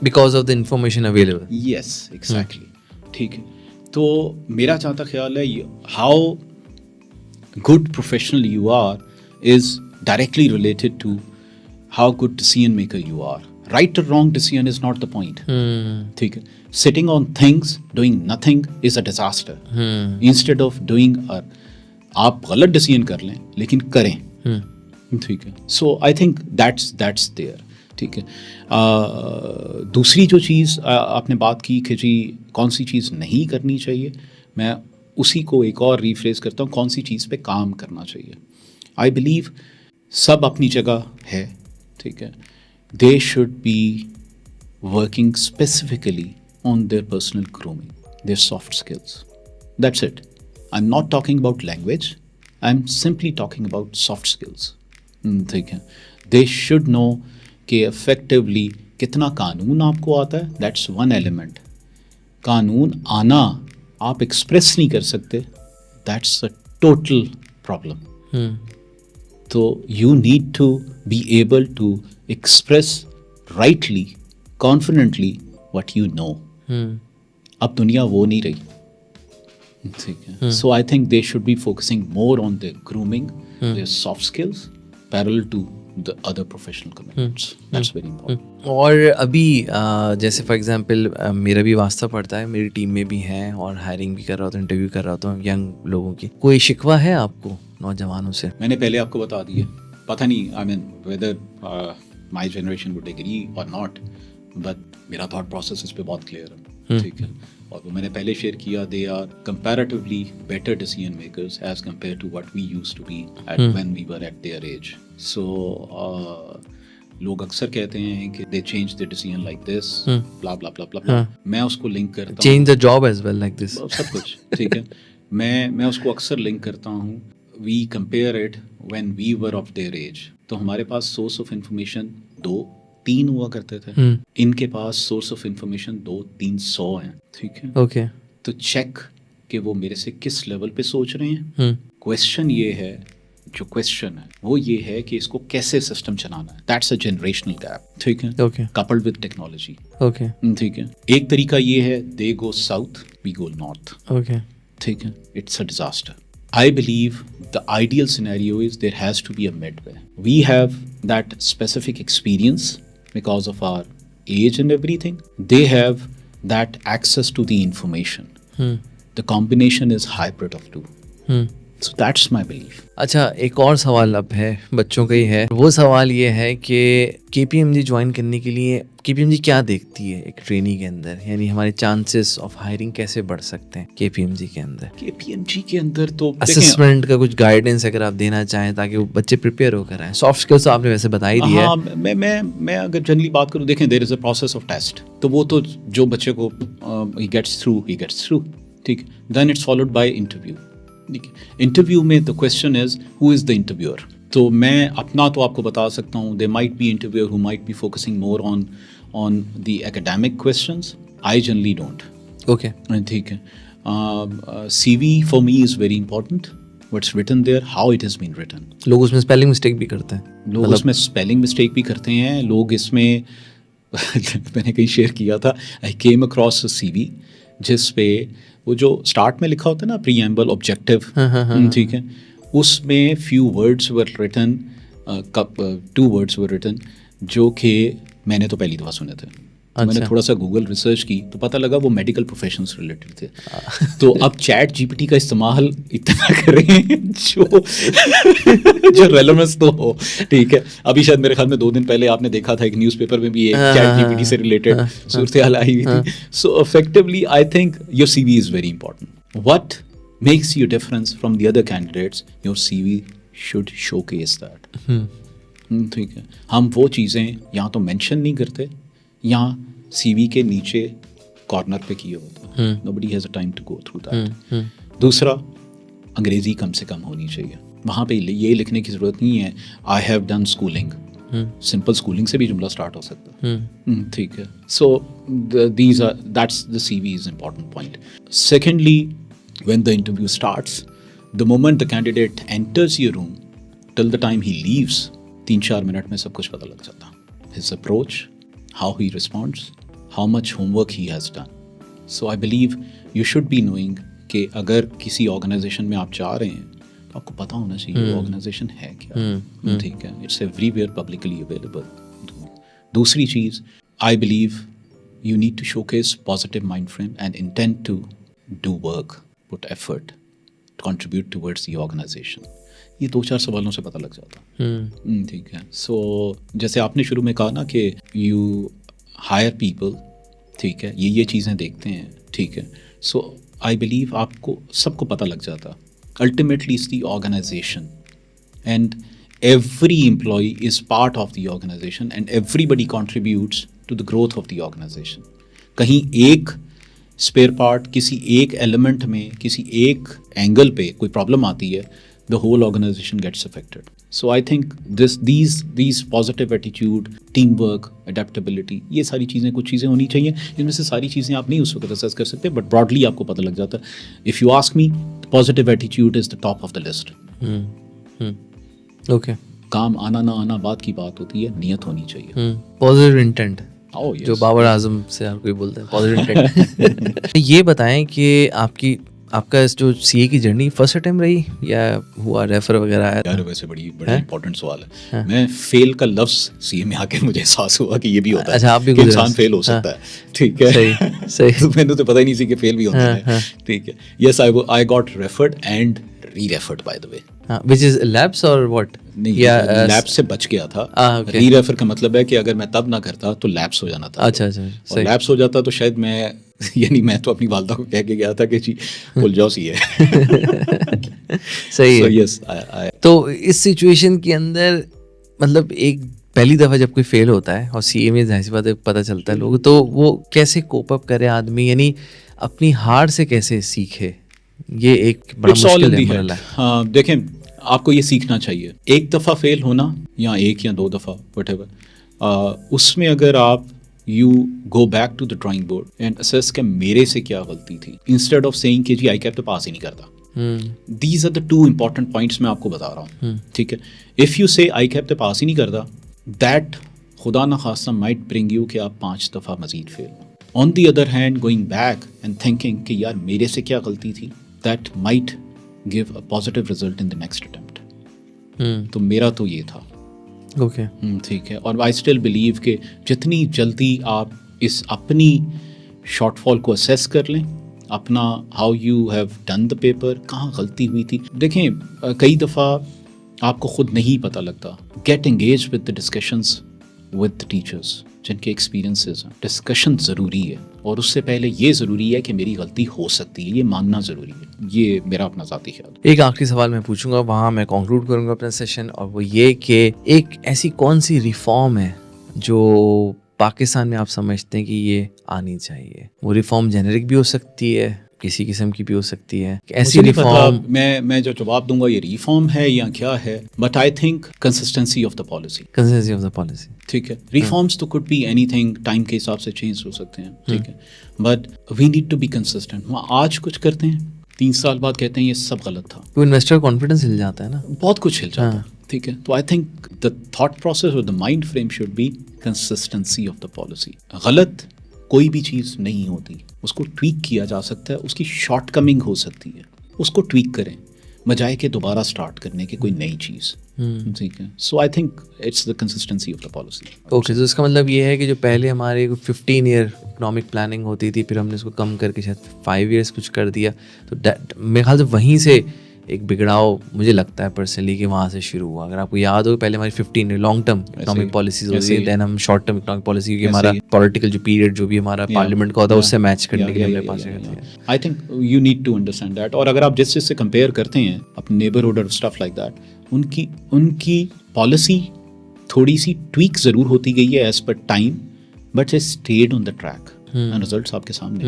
because of the information available. yes exactly, ठीक है। तो मेरा जहाँ तक ख्याल है, how good professional you are is directly related to how good decision maker you are. Right or wrong decision is not the point, ठीक है। sitting on things doing nothing is a disaster. instead of doing आप गलत डिसीजन कर लें लेकिन करें, ठीक है। so I think that's there, ठीक है। दूसरी जो चीज़ आपने बात की कि जी कौन सी चीज़ नहीं करनी चाहिए, मैं उसी को एक और रिफ्रेज करता हूँ, कौन सी चीज़ पे काम करना चाहिए। आई बिलीव सब अपनी जगह है, ठीक है। They should be working specifically on their personal grooming, their soft skills, that's it. I am not talking about language, I am simply talking about soft skills, ठीक है। दे शुड नो कि इफेक्टिवली कितना कानून आपको आता है, दैट्स वन एलिमेंट. कानून आना आप एक्सप्रेस नहीं कर सकते, दैट्स अ टोटल प्रॉब्लम. तो you need to be able to express rightly, confidently what you know. अब दुनिया वो नहीं रही, ठीक है. So I think they should be focusing more on the grooming their soft skills parallel to the other professional commitments. That's very important. और अभी जैसे फॉर एग्जांपल मेरा भी वास्ता पड़ता है, मेरी टीम में भी हैं और हायरिंग भी कर रहा होता हूँ, इंटरव्यू कर रहा होता हूँ यंग लोगों की. कोई शिकवा है आपको नौजवानों से? मैंने पहले आपको बता दिया, पता नहीं I mean whether my generation would agree और नॉट, बट मेरा थॉट प्रोसेस इस पे बहुत क्लियर है, ठीक है. और वो मैंने पहले शेयर किया, they are comparatively better decision makers as compare to what we used to be at when we were at their age. So लोग अक्सर कहते हैं कि they change the decision like this, blah blah blah blah. मैं उसको लिंक करता हूँ, change the job as well like this, सब कुछ, ठीक है. मैं उसको अक्सर लिंक करता हूँ, we compare it when we were of their age. तो हमारे पास सोर्स ऑफ इंफॉर्मेशन 2-3 हुआ करते थे, इनके पास सोर्स ऑफ इंफॉर्मेशन 200-300 हैं, ठीक है. ओके. तो चेक कि वो मेरे से किस लेवल पे सोच रहे हैं. क्वेश्चन ये है, जो क्वेश्चन है वो ये है कि इसको कैसे सिस्टम चलाना है. दैट्स अ जनरेशनल गैप, ठीक है. Okay. Coupled with technology. Okay. ठीक है. एक तरीका ये है, they go south, we go north. Okay. ठीक है. It's a disaster. I believe the ideal scenario is there has to be a midway. We have that specific experience because of our age and everything. They have that access to the information. The combination is hybrid of two. So that's my belief. अच्छा, एक और सवाल अब है, बच्चों का ही है. वो सवाल ये है कि KPMG ज्वाइन करने के लिए KPMG क्या देखती है एक ट्रेनी के अंदर, यानी हमारे चांसेस ऑफ हायरिंग कैसे बढ़ सकते हैं KPMG के अंदर? KPMG के अंदर तो असेसमेंट का कुछ गाइडेंस अगर आप देना चाहें ताकि वो बच्चे प्रिपेयर होकर आए. सॉफ्ट स्किल्स तो आपने वैसे बता ही दिया है. मैं अगर जनरली बात करूँ, देखें there is a process of test. तो वो तो जो बच्चे को ही गेट्स थ्रू, ठीक. Then it's followed by interview. Interview में the question is who is the interviewer. तो मैं अपना तो आपको बता सकता हूँ, they might be interviewer who might be focusing more on the academic questions. I generally don't. Okay. ठीक है. CV for me is very important. What's written there, how it has been written. लोग उसमें स्पेलिंग मिस्टेक भी करते हैं. लोग उसमें स्पेलिंग मिस्टेक भी करते हैं. लोग इसमें मैंने कहीं शेयर किया था, आई केम अक्रॉस अ CV जिस पे वो जो स्टार्ट में लिखा होता है ना, प्रीएम्बल ऑब्जेक्टिव, ठीक है, उसमें few words were written, 2 words were written जो कि मैंने तो पहली दफ़ा सुने थे. तो मैंने थोड़ा सा गूगल रिसर्च की तो पता लगा वो मेडिकल प्रोफेशन से रिलेटेड थे. तो अब चैट GPT का इस्तेमाल इतना करें जो रेलेवेंस तो हो, ठीक है. अभी शायद मेरे ख्याल में 2 दिन पहले आपने देखा था एक न्यूज़पेपर में भी एक चैट GPT से रिलेटेड सूरत हाल आई हुई थी. सो effectively I think your CV is very important. What makes you difference from the other candidates, your CV should showcase that. ठीक है. हम वो चीज़ें यहाँ तो मेंशन नहीं करते, यहाँ CV के नीचे कॉर्नर पे किए होता है. Nobody has a time to go through that. दूसरा, अंग्रेज़ी कम से कम होनी चाहिए. वहाँ पे ये लिखने की ज़रूरत नहीं है I have done schooling. Simple schooling से भी जुमला स्टार्ट हो सकता है, ठीक है. So that's the CV is important point. Secondly, when the interview starts, the moment the candidate enters your room till the time he leaves, 3-4 minute में सब कुछ पता लग जाता. His approach, how he responds, how much homework he has done. So I believe you should be knowing कि अगर किसी ऑर्गेनाइजेशन में आप जा रहे हैं तो आपको पता होना चाहिए वो ऑर्गेनाइजेशन है क्या, ठीक है. It's everywhere publicly available. दूसरी चीज़, I believe you need to showcase positive mind frame and intent to do work, put effort, contribute towards the organization. ये 2-4 सवालों से पता लग जाता, ठीक है. सो जैसे आपने शुरू में कहा ना कि यू हायर पीपल, ठीक है, ये चीज़ें देखते हैं, ठीक है. सो आई बिलीव आपको सबको पता लग जाता. Ultimately it's the organisation and every employee is part of the organisation and everybody contributes to the growth of the organisation. कहीं एक स्पेयर पार्ट, किसी एक एलिमेंट में, किसी एक एंगल पे कोई प्रॉब्लम आती है, the whole organization gets affected. So I think these positive attitude, teamwork, adaptability, ये सारी चीज़ें कुछ चीज़ें होनी चाहिए. इनमें से सारी चीज़ें आप नहीं उस वक्त असेस कर सकते, बट ब्रॉडली आपको पता लग जाता है. If you ask me, positive attitude is the top of the list. Okay. काम आना ना आना बात की बात होती है, नियत होनी चाहिए. Positive intent Oh, yes. जो बाबर आजम से हर कोई बोलता है, पॉजिटिव इंटेंट. ये बताएं कि आपका इस जो सीए की जर्नी फर्स्ट अटेम्प्ट रही या हुआ रेफर वगैरह आया? यार वैसे बड़ी इंपॉर्टेंट सवाल है. मैं फेल का लफ्ज सीए में आके मुझे एहसास हुआ कि ये भी होता है. अच्छा, आप भी कि इंसान फेल हो सकता है. ठीक है, सही. तो मैंने तो पता ही नहीं सी कि फेल भी होता है. ठीक है. Yes, I got referred and re-referred by the way. Which is labs और व्हाट? नहीं, लैब से बच गया था. okay. री-रेफर का मतलब है कि अगर मैं तब ना करता तो लैब्स हो जाना था. अच्छा, और लैब्स हो जाता तो शायद मैं यानी मैं तो अपनी वालदा को कह के गया था कि जी भूल जाओ सीए. सही है. यस, तो इस सिचुएशन के अंदर मतलब एक पहली दफ़ा जब कोई फेल होता है और सीए में जाहिर सी बात है पता चलता है लोग, तो वो कैसे कोप अप करे आदमी, यानी अपनी हार से कैसे सीखे, ये एक बड़ा मुश्किल है. हाँ, देखें, आपको ये सीखना चाहिए. एक दफ़ा फेल होना या एक या दो दफ़ा व्हाटएवर, उसमें अगर आप you go back to the drawing board and assess कि मेरे से क्या गलती थी, इंस्टेड ऑफ सेइंग कि जी आई कैप तो पास ही नहीं करता. These are the two important points मैं आपको बता रहा हूँ. ठीक है. इफ़ यू से आई कैप तो पास ही नहीं करता, दैट खुदा न खास्ता माइट ब्रिंग यू कि आप 5 दफ़ा मजीद fail. On the other hand, going back and thinking कि यार मेरे से क्या गलती थी, that might give a positive result in the next attempt. तो मेरा तो ये था. ओके. ठीक है. और आई स्टिल बिलीव कि जितनी जल्दी आप इस अपनी शॉर्टफॉल को असेस कर लें, अपना how you have done the paper, कहाँ गलती हुई थी. देखें, कई दफ़ा आपको ख़ुद नहीं पता लगता. Gate engage with the discussions with the teachers जिनके एक्सपीरियंसेस हैं. डिस्कशन ज़रूरी है, और उससे पहले ये ज़रूरी है कि मेरी गलती हो सकती है, ये मानना ज़रूरी है. ये मेरा अपना ज़ाती ख्याल. एक आखिरी सवाल मैं पूछूंगा, वहाँ मैं कंक्लूड करूंगा अपना सेशन, और वो ये कि एक ऐसी कौन सी रिफॉर्म है जो पाकिस्तान में आप समझते हैं कि ये आनी चाहिए? वो रिफॉर्म जेनेरिक भी हो सकती है, किसी किस्म की भी हो सकती है. ऐसी रिफॉर्म मैं जो जवाब दूंगा ये रिफॉर्म है या क्या है, but I think consistency of the policy. Consistency of the policy. ठीक है. रिफॉर्म्स तो कुड बी एनीथिंग, टाइम के हिसाब से चेंज हो सकते हैं. ठीक है. But we need to be consistent. वहाँ आज कुछ करते हैं, 3 साल बाद कहते हैं ये सब गलत था. तो इन्वेस्टर कॉन्फिडेंस हिल जाता है ना, बहुत कुछ हिल जाता है. ठीक है. तो I think the thought process और the mind frame should be consistency of the policy. गलत कोई भी चीज़ नहीं होती, उसको ट्वीक किया जा सकता है. उसकी शॉर्टकमिंग हो सकती है, उसको ट्वीक करें बजाय के दोबारा स्टार्ट करने की कोई नई चीज़. ठीक है. So I think it's the consistency of the policy. Okay. तो इसका मतलब ये है कि जो पहले हमारे 15 ईयर इकोनॉमिक प्लानिंग होती थी, फिर हमने इसको कम करके शायद 5 ईयर्स कुछ कर दिया, तो मेरे ख्याल से वहीं से एक बिगड़ाव मुझे लगता है पर्सनली कि वहाँ से शुरू हुआ. अगर आपको याद हो, पहले हमारी 15 लॉन्ग टर्म इकोनॉमिक पॉलिसीज होती है, देन हम शॉर्ट टर्म इकोनॉमिक पॉलिसी, क्योंकि हमारा पॉलिटिकल जो पीरियड जो भी हमारा पार्लियामेंट का होता है उससे मैच करने के लिए हमने पास करते हैं. I think you need to understand that. और अगर आप जिस चीज़ से कंपेयर करते हैं अपने नेबरहुड और स्टफ लाइक दैट, उनकी पॉलिसी थोड़ी सी ट्वीक ज़रूर होती गई है as per time, but it stayed on the track and results आपके सामने.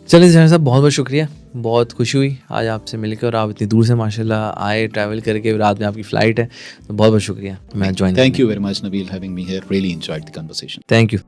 चलिए जहाँ साहब, बहुत बहुत शुक्रिया. बहुत खुशी हुई आज आपसे मिलकर, और आप इतनी दूर से माशाल्लाह आए ट्रैवल करके, रात में आपकी फ़्लाइट है, तो बहुत बहुत शुक्रिया. मैं join. Thank you very much Nabeel having me here. Really enjoyed the conversation. Thank you.